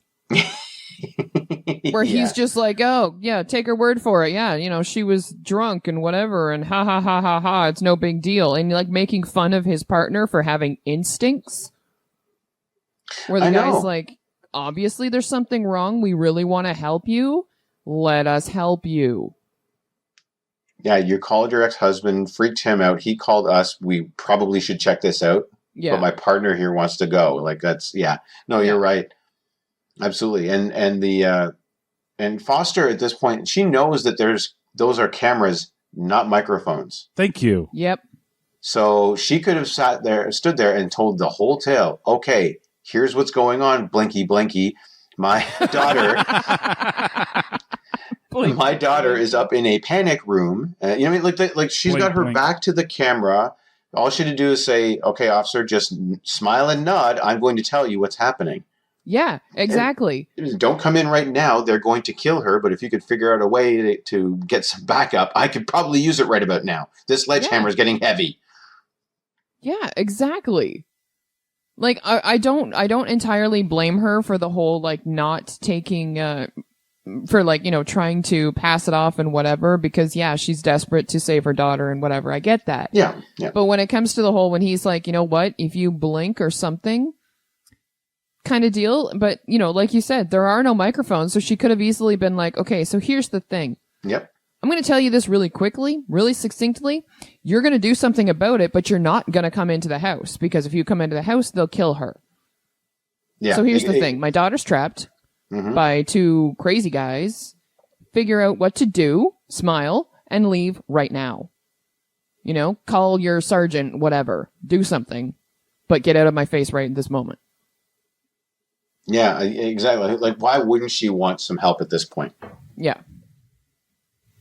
Where he's just like, oh, yeah, take her word for it. Yeah, you know, she was drunk and whatever, and ha ha ha ha ha, it's no big deal. And like making fun of his partner for having instincts. Where the guy's like, obviously there's something wrong. We really want to help you. Let us help you. Yeah, you called your ex-husband, freaked him out. He called us. We probably should check this out. Yeah. But my partner here wants to go. Like that's No, you're right. Absolutely. And Foster at this point, she knows that those are cameras, not microphones. Thank you. Yep. So she could have stood there and told the whole tale. Okay, here's what's going on, Blinky Blinky. My daughter my daughter is up in a panic room. You know what I mean? Like she's got her back to the camera. All she had to do is say, okay, officer, just smile and nod. I'm going to tell you what's happening. Yeah, exactly. And don't come in right now. They're going to kill her. But if you could figure out a way to get some backup, I could probably use it right about now. This sledgehammer is getting heavy. Yeah, exactly. Like, I don't entirely blame her for the whole, like, not taking, for, like, you know, trying to pass it off and whatever, because, yeah, she's desperate to save her daughter and whatever. I get that. Yeah. But when it comes to the whole, when he's like, you know what, if you blink or something kind of deal, but, you know, like you said, there are no microphones, so she could have easily been like, okay, so here's the thing. Yep. I'm going to tell you this really quickly, really succinctly. You're going to do something about it, but you're not going to come into the house, because if you come into the house, they'll kill her. Yeah. So here's the thing. My daughter's trapped by two crazy guys. Figure out what to do, smile, and leave right now. You know, call your sergeant, whatever. Do something, but get out of my face right in this moment. Yeah, exactly. Like, why wouldn't she want some help at this point? Yeah.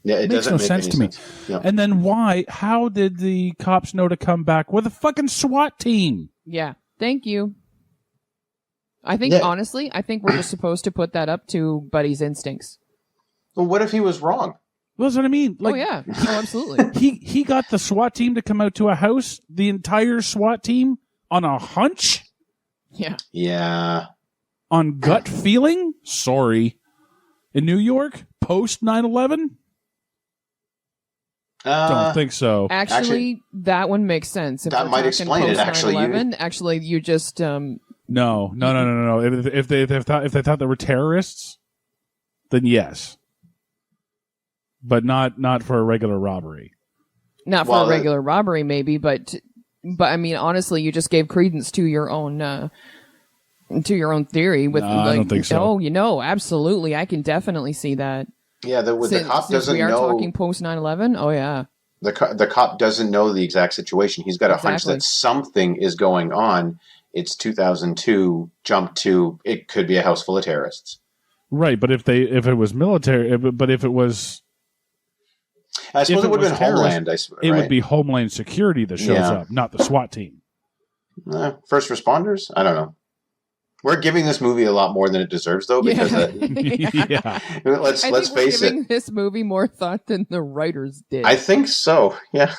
Yeah, it makes doesn't no make sense any to me. sense. Yeah. And then how did the cops know to come back with a fucking SWAT team? Yeah. Thank you. I think, honestly, we're just supposed to put that up to Buddy's instincts. Well, what if he was wrong? Well, that's what I mean. Like, oh, yeah. Oh, absolutely. he got the SWAT team to come out to a house, the entire SWAT team, on a hunch? Yeah. Yeah. On gut feeling? Sorry. In New York? Post 9/11? Don't think so. Actually, that one makes sense. If that might explain it. Actually, you just No. If they thought they were terrorists, then yes, but not for a regular robbery. Not for a regular robbery, maybe, but I mean, honestly, you just gave credence to your own theory. With I don't think so. Oh, you know, absolutely, I can definitely see that. Yeah, the cop doesn't know. We are talking post 9/11. Oh yeah. The cop doesn't know the exact situation. He's got a hunch that something is going on. It's 2002. Jump to it could be a house full of terrorists. Right, but if it was military, but if it was, I suppose it would have been Homeland. It would be Homeland Security that shows up, not the SWAT team. First responders. I don't know. We're giving this movie a lot more than it deserves, though, because let's face it. Giving this movie more thought than the writers did. I think so. Yeah.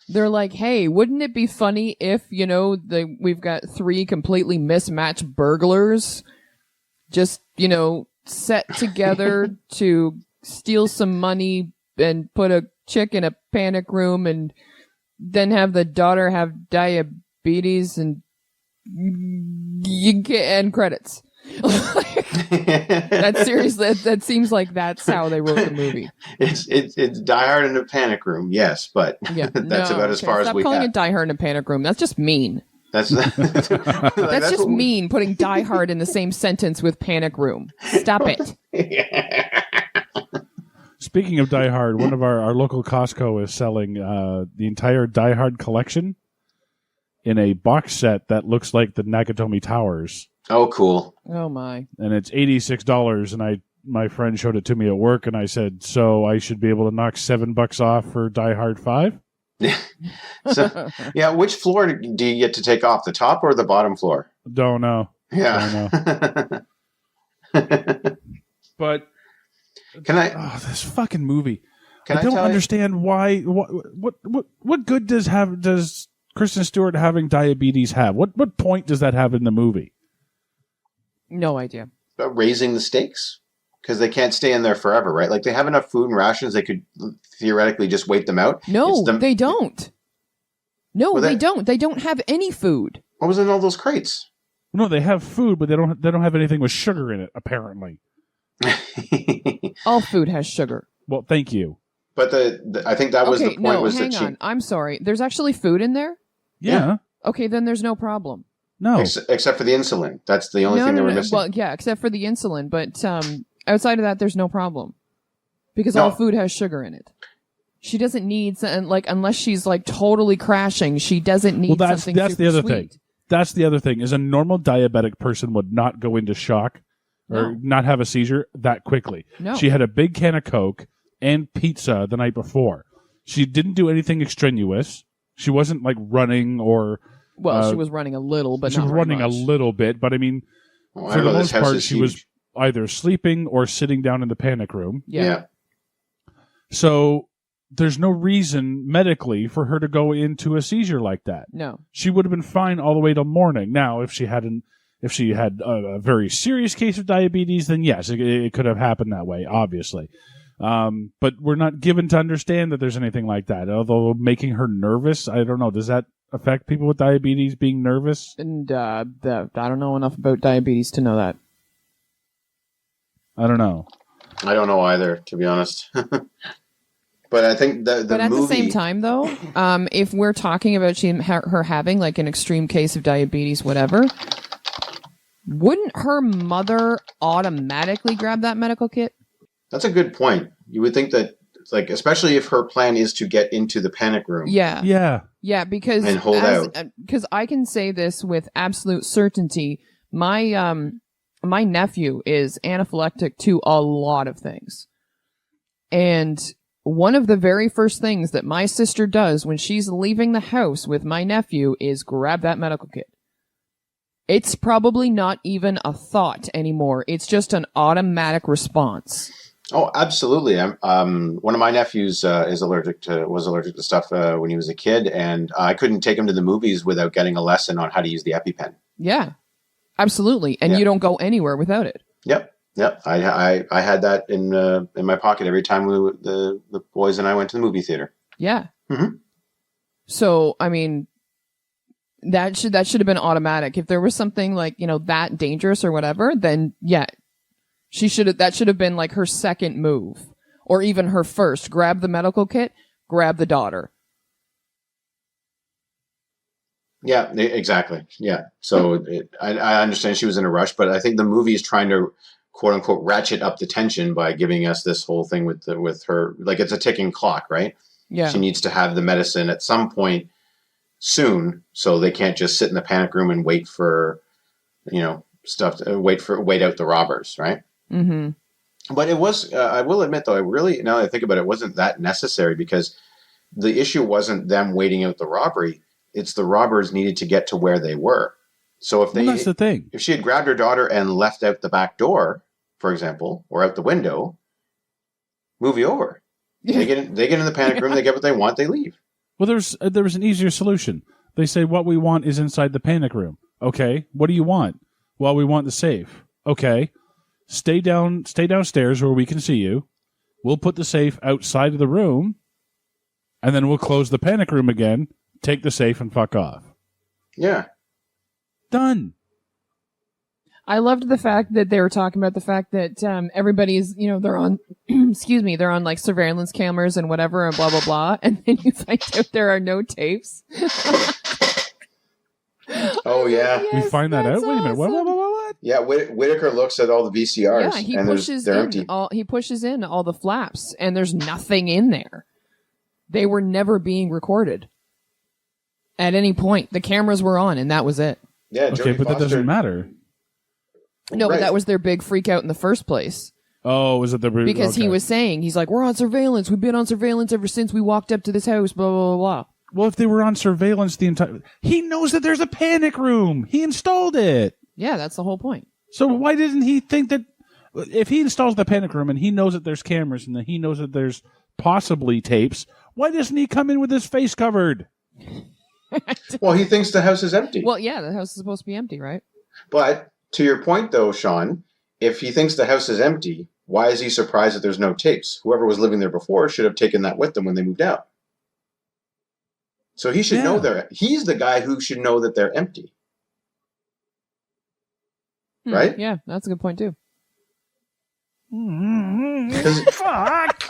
They're like, hey, wouldn't it be funny if, you know, we've got three completely mismatched burglars just, you know, set together to steal some money and put a chick in a panic room and then have the daughter have diabetes and you get end credits. That's seriously. That seems like that's how they wrote the movie. It's Die Hard in a panic room, yes, but that's about as far as we have. Stop calling it Die Hard in a panic room. That's just mean. That's that's just mean. Putting Die Hard in the same sentence with panic room. Stop it. Speaking of Die Hard, one of our local Costco is selling the entire Die Hard collection in a box set that looks like the Nakatomi Towers. Oh, cool. Oh, my. And it's $86, and I my friend showed it to me at work, and I said, "So I should be able to knock $7 off for Die Hard 5?" So, yeah, which floor do you get to take off, the top or the bottom floor? Don't know. Yeah. But this fucking movie. I don't understand why. What good does Kristen Stewart having diabetes have? What point does that have in the movie? No idea. About raising the stakes, because they can't stay in there forever, right? Like, they have enough food and rations; they could theoretically just wait them out. No, they don't. No, well, they don't. They don't have any food. What was in all those crates? No, they have food, but they don't have anything with sugar in it. Apparently, all food has sugar. Well, thank you. But I think that was the point. No, was hang that on. I'm sorry. There's actually food in there? Yeah. Okay, then there's no problem. No. Except for the insulin. That's the only thing they were missing. Well, yeah, except for the insulin. But outside of that, there's no problem. Because all food has sugar in it. She doesn't need, unless she's, totally crashing, she doesn't need something that's super the other sweet. thing. That's the other thing, is a normal diabetic person would not go into shock or not have a seizure that quickly. No. She had a big can of Coke and pizza the night before. She didn't do anything extraneous. She wasn't, running or... Well, she was running a little, but she not was very running much. a little bit, but I mean, for the most part, she was either sleeping or sitting down in the panic room. Yeah. So there's no reason medically for her to go into a seizure like that. No. She would have been fine all the way till morning. Now, if she had a very serious case of diabetes, then yes, it could have happened that way, obviously. But we're not given to understand that there's anything like that. Although making her nervous, I don't know. Does that affect people with diabetes being nervous? And I don't know enough about diabetes to know that. I don't know. I don't know either, to be honest. But I think but at movie... the same time, though, if we're talking about her having an extreme case of diabetes, whatever, wouldn't her mother automatically grab that medical kit? That's a good point. You would think that, especially if her plan is to get into the panic room. Yeah. Yeah. Yeah, because and hold out. Because I can say this with absolute certainty. My nephew is anaphylactic to a lot of things. And one of the very first things that my sister does when she's leaving the house with my nephew is grab that medical kit. It's probably not even a thought anymore. It's just an automatic response. Oh, absolutely. One of my nephews was allergic to stuff when he was a kid, and I couldn't take him to the movies without getting a lesson on how to use the EpiPen. Yeah, absolutely. And you don't go anywhere without it. Yep. I had that in my pocket every time the boys and I went to the movie theater. Yeah. Mm-hmm. So, I mean, that should have been automatic. If there was something that dangerous or whatever, then yeah. That should have been her second move, or even her first. Grab the medical kit, grab the daughter. Yeah, exactly. Yeah. So I understand she was in a rush, but I think the movie is trying to quote unquote ratchet up the tension by giving us this whole thing with her, it's a ticking clock, right? Yeah. She needs to have the medicine at some point soon, so they can't just sit in the panic room and wait for, wait out the robbers, right? Mm-hmm. But it was, I will admit though, now that I think about it, it wasn't that necessary, because the issue wasn't them waiting out the robbery. It's the robbers needed to get to where they were. So that's the thing. If she had grabbed her daughter and left out the back door, for example, or out the window, movie over. They get in the panic room, they get what they want, they leave. Well, there was an easier solution. They say what we want is inside the panic room. Okay, what do you want? Well, we want the safe. Okay. Stay downstairs where we can see you. We'll put the safe outside of the room, and then we'll close the panic room again, take the safe, and fuck off. Yeah. Done. I loved the fact that they were talking about the fact that everybody's, they're on, they're on surveillance cameras and whatever and blah, blah, blah. And then you find out there are no tapes. Oh, yeah. Yes, we find that out? awesome. Wait a minute. What? Yeah, Whitaker looks at all the VCRs, yeah, he pushes in all the flaps, and there's nothing in there. They were never being recorded at any point. The cameras were on, and that was it. Yeah, okay, but that doesn't matter. No, right. But that was their big freak out in the first place. Oh, was it the because he was saying, he's like, we're on surveillance. We've been on surveillance ever since we walked up to this house, blah, blah, blah, blah. Well, if they were on surveillance the entire... He knows that there's a panic room. He installed it. Yeah, that's the whole point. So why didn't he think that... If he installs the panic room and he knows that there's cameras and that he knows that there's possibly tapes, why doesn't he come in with his face covered? Well, he thinks the house is empty. Well, yeah, the house is supposed to be empty, right? But to your point, though, Sean, if he thinks the house is empty, why is he surprised that there's no tapes? Whoever was living there before should have taken that with them when they moved out. So he should know he's the guy who should know that they're empty. Right? Yeah, that's a good point, too. Fuck!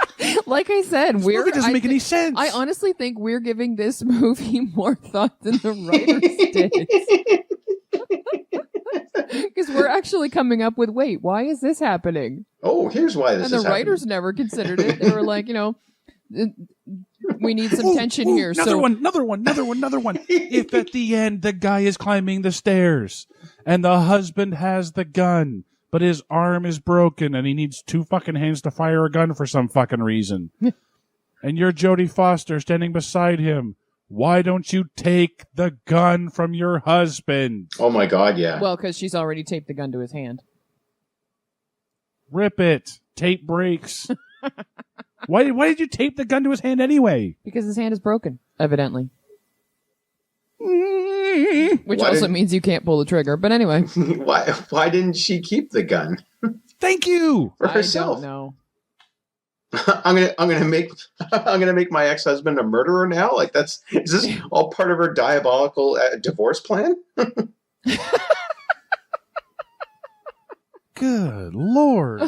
Like I said, It doesn't make any sense. I honestly think we're giving this movie more thought than the writers did. Because we're actually coming up with, wait, why is this happening? Oh, here's why this is happening. And the writers happening. never considered it. They were like, we need some tension here. Another one. If at the end the guy is climbing the stairs and the husband has the gun, but his arm is broken and he needs 2 fucking hands to fire a gun for some fucking reason, and you're Jodie Foster standing beside him, why don't you take the gun from your husband? Oh my God, yeah. Well, because she's already taped the gun to his hand. Rip it. Tape breaks. Why did you tape the gun to his hand anyway? Because his hand is broken, evidently. Which also means you can't pull the trigger. But anyway. Why didn't she keep the gun? Thank you. For herself. I don't know. I'm gonna make my ex-husband a murderer now? Like is this all part of her diabolical divorce plan? Good Lord.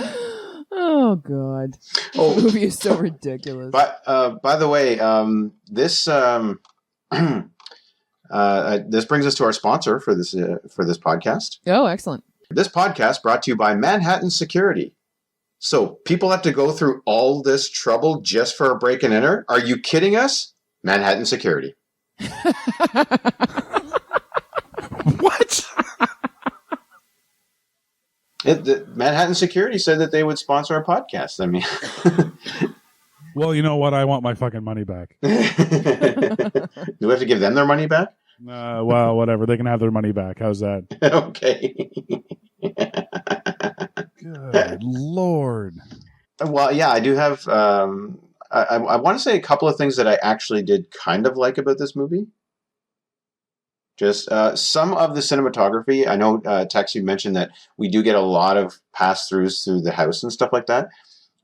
Oh God. This movie is so ridiculous. But by the way, this this brings us to our sponsor for this podcast. Oh, excellent. This podcast brought to you by Manhattan Security. So people have to go through all this trouble just for a break and enter? Are you kidding us? Manhattan Security. What? Manhattan Security said that they would sponsor our podcast. I mean, well, you know what? I want my fucking money back. Do we have to give them their money back? Well, whatever. They can have their money back. How's that? Okay. Good Lord. Well, yeah, I do have. I want to say a couple of things that I actually did kind of like about this movie. Just some of the cinematography. I know, Tex, you mentioned that we do get a lot of pass-throughs through the house and stuff like that.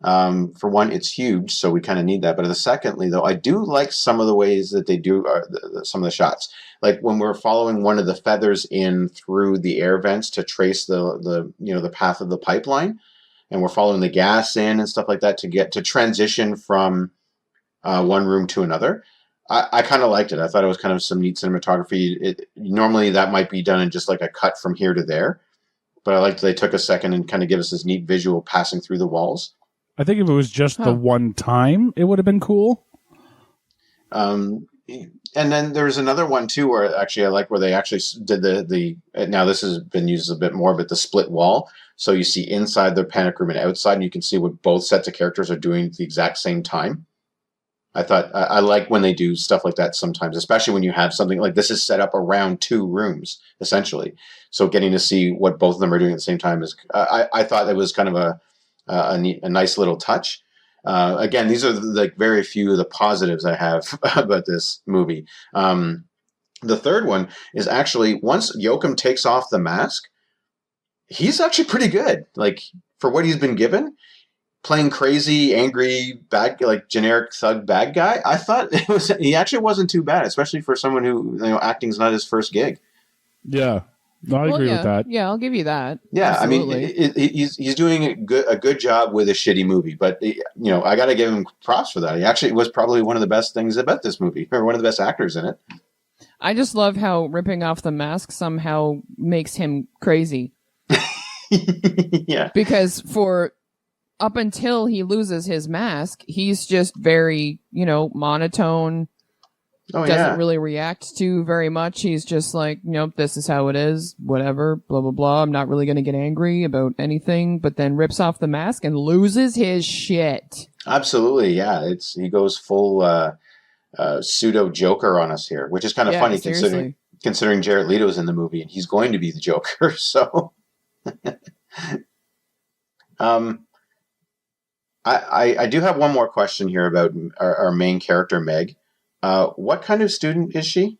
For one, it's huge, so we kind of need that. But secondly, though, I do like some of the ways that they do some of the shots. Like when we're following one of the feathers in through the air vents to trace the path of the pipeline, and we're following the gas in and stuff like that to transition from one room to another. I kind of liked it. I thought it was kind of some neat cinematography. Normally that might be done in just like a cut from here to there, but I liked they took a second and kind of give us this neat visual passing through the walls. I think if it was just the one time, it would have been cool. And then there's another one too, where actually I like where they actually did the now this has been used a bit more, but the split wall. So you see inside the panic room and outside, and you can see what both sets of characters are doing at the exact same time. I thought I like when they do stuff like that sometimes, especially when you have something like this is set up around 2 rooms essentially. So getting to see what both of them are doing at the same time is I thought it was kind of a nice little touch. Again, these are like very few of the positives I have about this movie. The third one is actually once Joachim takes off the mask, he's actually pretty good. Like for what he's been given, playing crazy, angry, bad, like generic thug bad guy. I thought he actually wasn't too bad, especially for someone who acting's not his first gig. Yeah. No, I agree with that. Yeah, I'll give you that. Yeah, absolutely. I mean, he's doing a good job with a shitty movie, but I got to give him props for that. He actually was probably one of the best things about this movie, or one of the best actors in it. I just love how ripping off the mask somehow makes him crazy. Yeah, because for up until he loses his mask, he's just very monotone, Oh, doesn't yeah. really react to very much. He's just like, nope, this is how it is, whatever, blah, blah, blah. I'm not really going to get angry about anything, but then rips off the mask and loses his shit. Absolutely, yeah. He goes full pseudo Joker on us here, which is kind of Yeah, funny seriously. considering Jared Leto's in the movie and he's going to be the Joker. So, I do have one more question here about our main character, Meg. What kind of student is she?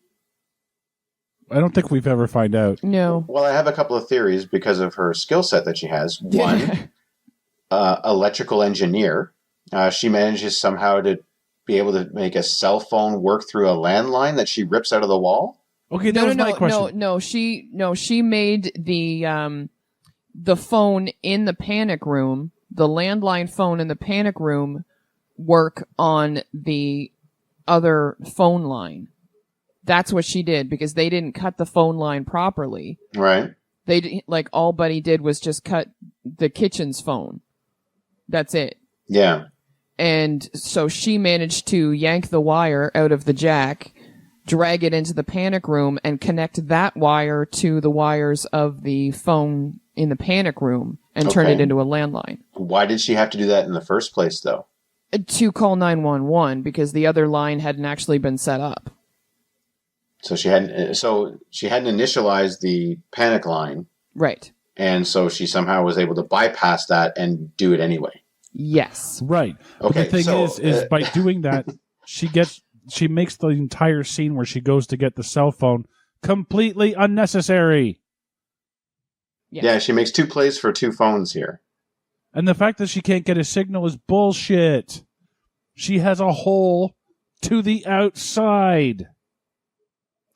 I don't think we've ever find out. No. Well, I have a couple of theories because of her skill set that she has. One, electrical engineer. She manages somehow to be able to make a cell phone work through a landline that she rips out of the wall. Okay, that was my question. No. She made the phone in the panic room, the landline phone in the panic room, work on the other phone line. That's what she did because they didn't cut the phone line properly. Right. All Buddy did was just cut the kitchen's phone. That's it. Yeah. And so she managed to yank the wire out of the jack, drag it into the panic room, and connect that wire to the wires of the phone in the panic room and turn it into a landline. Why did she have to do that in the first place, though? To call 911 because the other line hadn't actually been set up. So she hadn't initialized the panic line. Right. And so she somehow was able to bypass that and do it anyway. Yes. Right. Okay. But the thing is by doing that, she makes the entire scene where she goes to get the cell phone completely unnecessary. Yes. Yeah, she makes 2 plays for 2 phones here. And the fact that she can't get a signal is bullshit. She has a hole to the outside.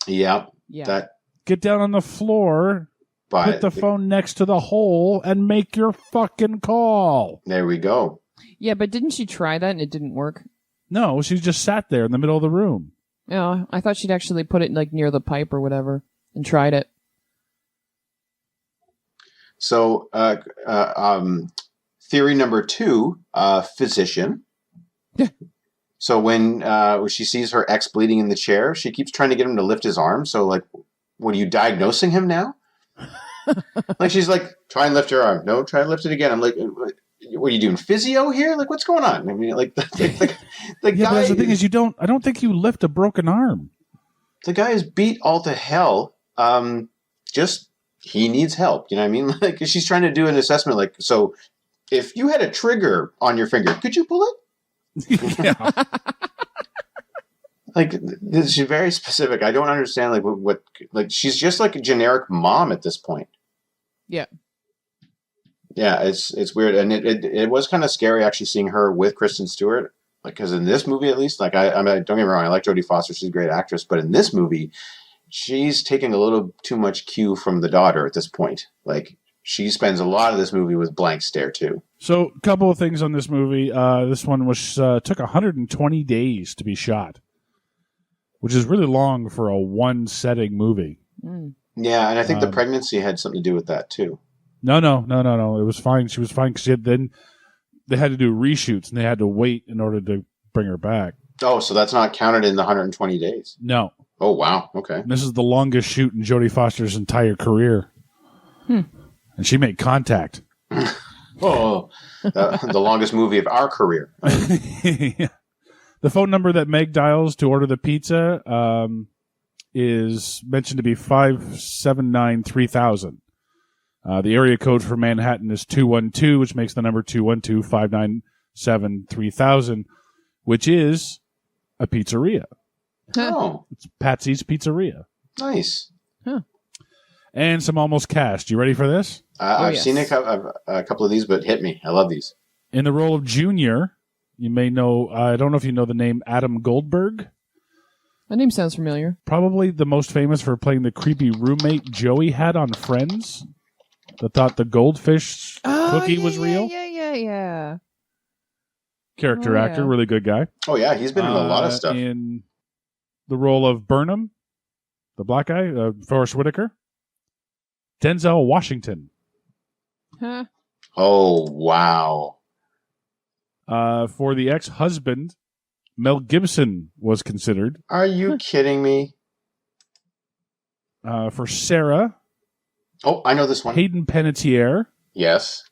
Yeah. Yeah. Get down on the floor, put the phone next to the hole, and make your fucking call. There we go. Yeah, but didn't she try that and it didn't work? No, she just sat there in the middle of the room. Yeah, I thought she'd actually put it near the pipe or whatever and tried it. So, theory number 2, physician. So when she sees her ex bleeding in the chair, she keeps trying to get him to lift his arm. So, like, what are you diagnosing him now? Like, she's like, try and lift your arm. No, try and lift it again. I'm like, what are you doing, physio here? Like, what's going on? I mean, like the Yeah, guy. but the thing is, I don't think you lift a broken arm. The guy is beat all to hell. He needs help. You know what I mean? Like, she's trying to do an assessment. Like, so if you had a trigger on your finger, could you pull it? Yeah. Like, this is very specific. I don't understand, like, what she's just like a generic mom at this point. Yeah. Yeah, it's weird. And it was kind of scary actually seeing her with Kristen Stewart. Like, because in this movie, at least, like, I mean, don't get me wrong, I like Jodie Foster. She's a great actress. But in this movie, she's taking a little too much cue from the daughter at this point. Like, she spends a lot of this movie with blank stare, too. So, a couple of things on this movie. This one took 120 days to be shot, which is really long for a one-setting movie. Mm. Yeah, and I think the pregnancy had something to do with that, too. No. It was fine. She was fine because then they had to do reshoots and they had to wait in order to bring her back. Oh, so that's not counted in the 120 days? No. Oh, wow. Okay. This is the longest shoot in Jodie Foster's entire career. And she made Contact. Oh, the longest movie of our career. Yeah. The phone number that Meg dials to order the pizza is mentioned to be 579-3000. The area code for Manhattan is 212, which makes the number 212-597-3000, which is a pizzeria. Oh, It's Patsy's Pizzeria. nice. And some almost cast. You ready for this? I've yes. seen a couple of these, but hit me. I love these. In the role of Junior, you may know, I don't know if you know the name Adam Goldberg. That name sounds familiar. Probably the most famous for playing the creepy roommate Joey had on Friends that thought the goldfish cookie was real. Yeah. Character Oh, actor, yeah. really good guy. Oh, yeah. He's been in a lot of stuff. In the role of Burnham, the black guy, Forrest Whitaker. Denzel Washington. Huh? Oh, wow. For the ex-husband, Mel Gibson was considered. Are you kidding me? For Sarah. Oh, I know this one. Hayden Panettiere. Yes.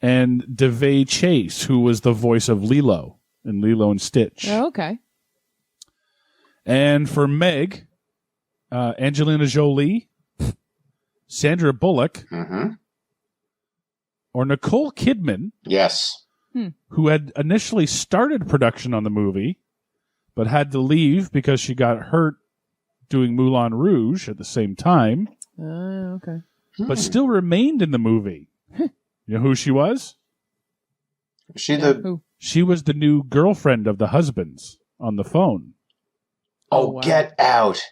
And DeVay Chase, who was the voice of Lilo in Lilo and Stitch. Oh, okay. And for Meg, Angelina Jolie, Sandra Bullock, or Nicole Kidman. Yes. Who had initially started production on the movie, but had to leave because she got hurt doing Moulin Rouge at the same time. Okay. But still remained in the movie. You know who she was? She was the new girlfriend of the husband's on the phone. Oh, wow. Get out.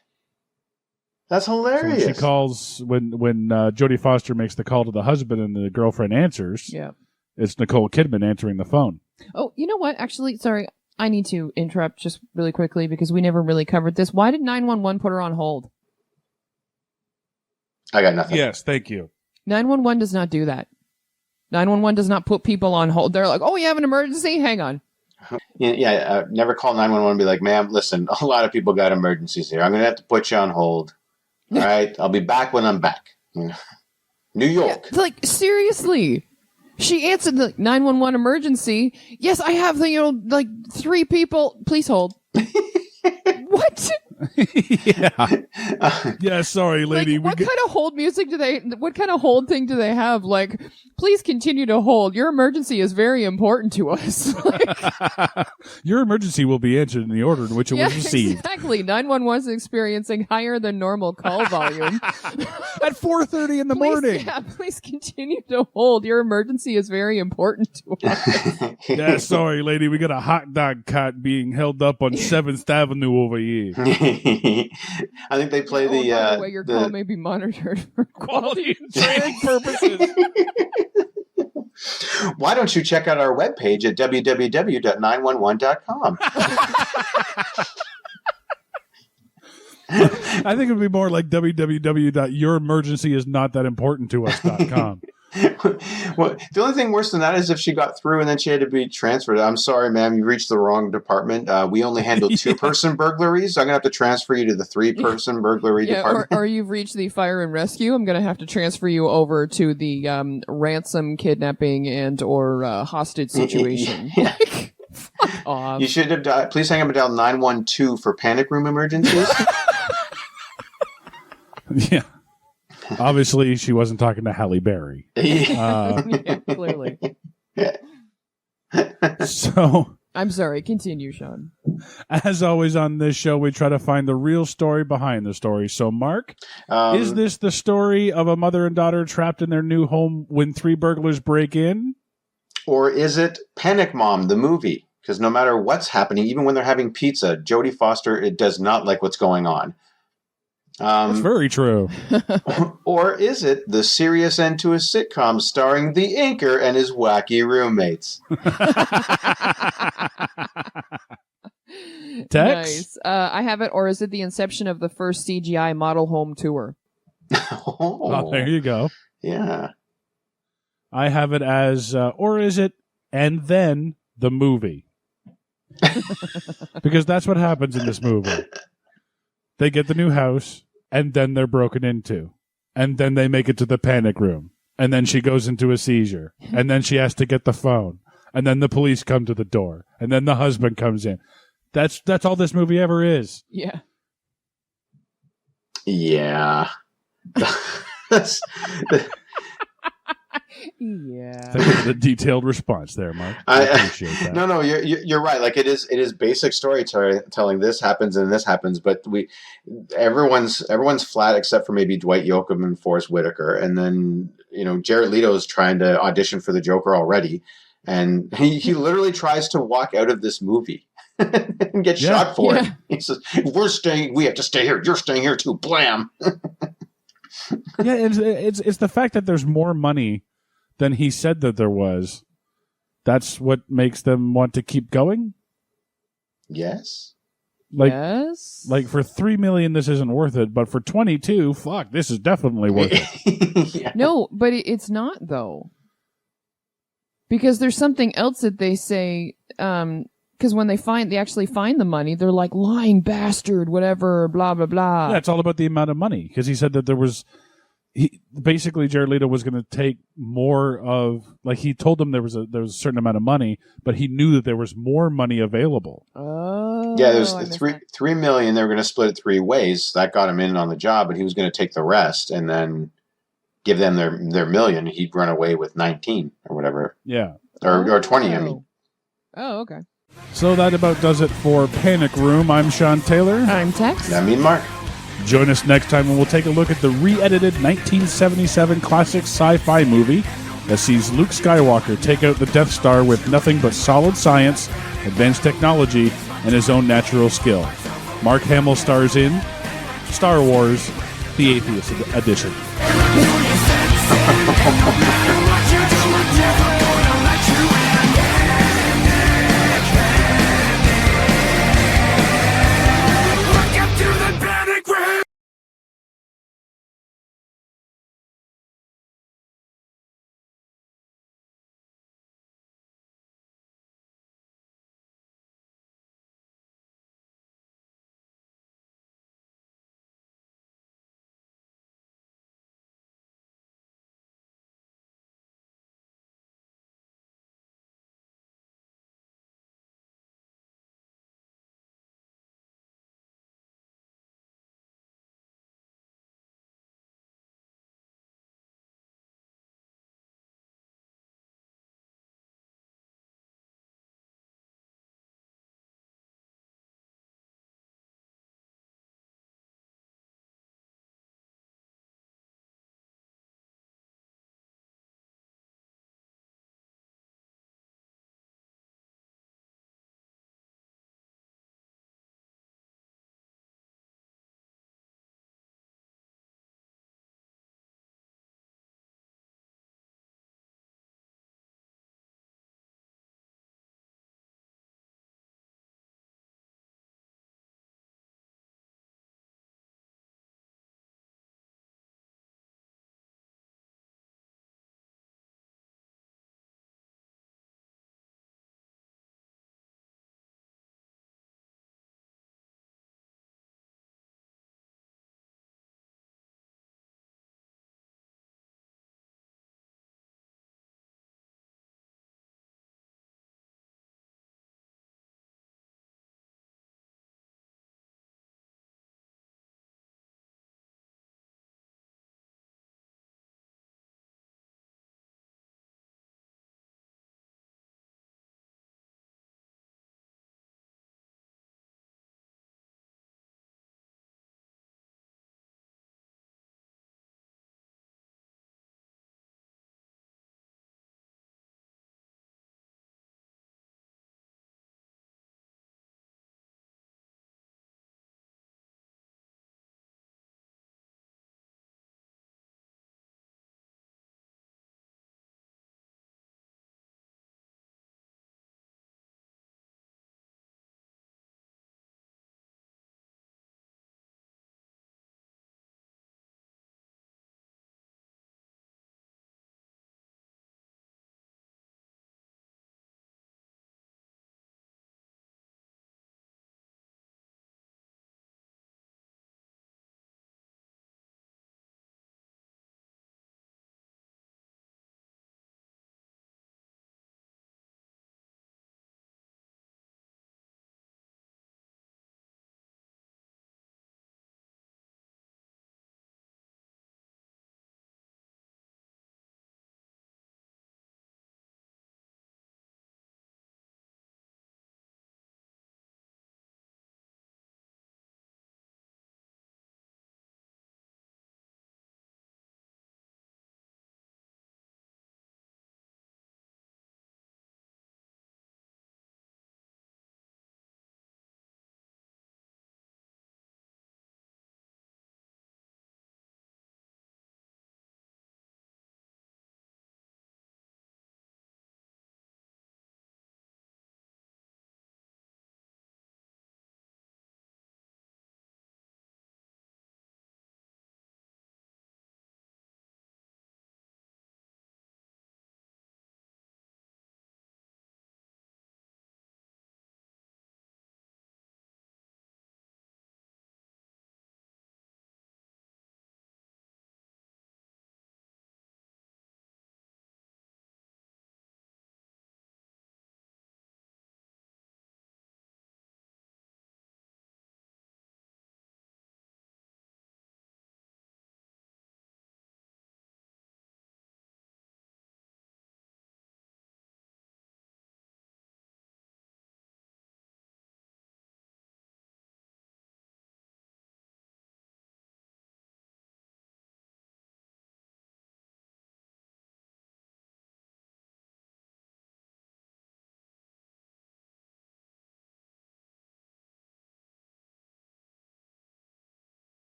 That's hilarious. So she calls when Jodie Foster makes the call to the husband and the girlfriend answers. Yeah. It's Nicole Kidman answering the phone. Oh, you know what? Actually, sorry, I need to interrupt just really quickly because we never really covered this. Why did 911 put her on hold? I got nothing. Yes, thank you. 911 does not do that. 911 does not put people on hold. They're like, oh, you have an emergency? Hang on. Yeah, never call 911 and be like, ma'am, listen, a lot of people got emergencies here. I'm going to have to put you on hold. All right? I'll be back when I'm back. New York. Yeah, like, seriously. She answered the 911 emergency. Yes, I have the, 3 people. Please hold. What? Yeah, sorry, lady. Like, what kind of hold music what kind of hold thing do they have? Like, please continue to hold. Your emergency is very important to us. Your emergency will be answered in the order in which it was received. Exactly. 911 is experiencing higher than normal call volume. At 4:30 in the morning. Yeah, please continue to hold. Your emergency is very important to us. Yeah, sorry, lady. We got a hot dog cart being held up on 7th Avenue over here. I think they play by the way, your call may be monitored for quality and training purposes. Why don't you check out our webpage at www.911.com? I think it would be more like www.youremergencyisnotthatimportanttous.com. Well, the only thing worse than that is if she got through and then she had to be transferred. I'm sorry, ma'am, you reached the wrong department. We only handle 2-person burglaries. So I'm going to have to transfer you to the 3-person burglary department. Or you've reached the fire and rescue. I'm going to have to transfer you over to the ransom, kidnapping, and or hostage situation. Yeah. Fuck off. You should have please hang up and dial 912 for panic room emergencies. Yeah. Obviously, she wasn't talking to Halle Berry. Yeah, clearly. So, I'm sorry. Continue, Sean. As always on this show, we try to find the real story behind the story. So, Mark, is this the story of a mother and daughter trapped in their new home when 3 burglars break in? Or is it Panic Mom, the movie? Because no matter what's happening, even when they're having pizza, Jodie Foster does not like what's going on. That's very true. Or is it the serious end to a sitcom starring the Inker and his wacky roommates? Tex? Nice. I have it. Or is it the inception of the first CGI model home tour? Oh, there you go. Yeah. I have it as, or is it, and then the movie? Because that's what happens in this movie. They get the new house, and then they're broken into. And then they make it to the panic room. And then she goes into a seizure. And then she has to get the phone. And then the police come to the door. And then the husband comes in. That's all this movie ever is. Yeah. Yeah. Yeah. Thank you for the detailed response there, Mark. I appreciate that. No, you're right. Like it is basic storytelling. This happens and this happens, but everyone's flat except for maybe Dwight Yoakam and Forrest Whitaker, and then Jared Leto is trying to audition for the Joker already, and he literally tries to walk out of this movie and get shot for it. He says, "We have to stay here. You're staying here too." Blam. Yeah, it's the fact that there's more money than he said that there was. That's what makes them want to keep going? Yes. Yes. Like for $3 million, this isn't worth it, but for 22, fuck, this is definitely worth it. Yeah. No, but it's not though. Because there's something else that they say, because when they actually find the money, they're like, lying bastard, whatever, blah, blah, blah. Yeah, it's all about the amount of money, because he said that basically Jared Leto was going to take more of, like, he told them there was a certain amount of money, but he knew that there was more money available. Oh. Yeah, there's $3 million. They were going to split it 3 ways. That got him in on the job, but he was going to take the rest and then give them their $1 million. He'd run away with 19 or whatever. Yeah. Or 20, I mean. Oh, okay. So that about does it for Panic Room. I'm Sean Taylor. I'm Tex. I mean, Mark. Join us next time when we'll take a look at the re-edited 1977 classic sci-fi movie that sees Luke Skywalker take out the Death Star with nothing but solid science, advanced technology, and his own natural skill. Mark Hamill stars in Star Wars: The Atheist Edition.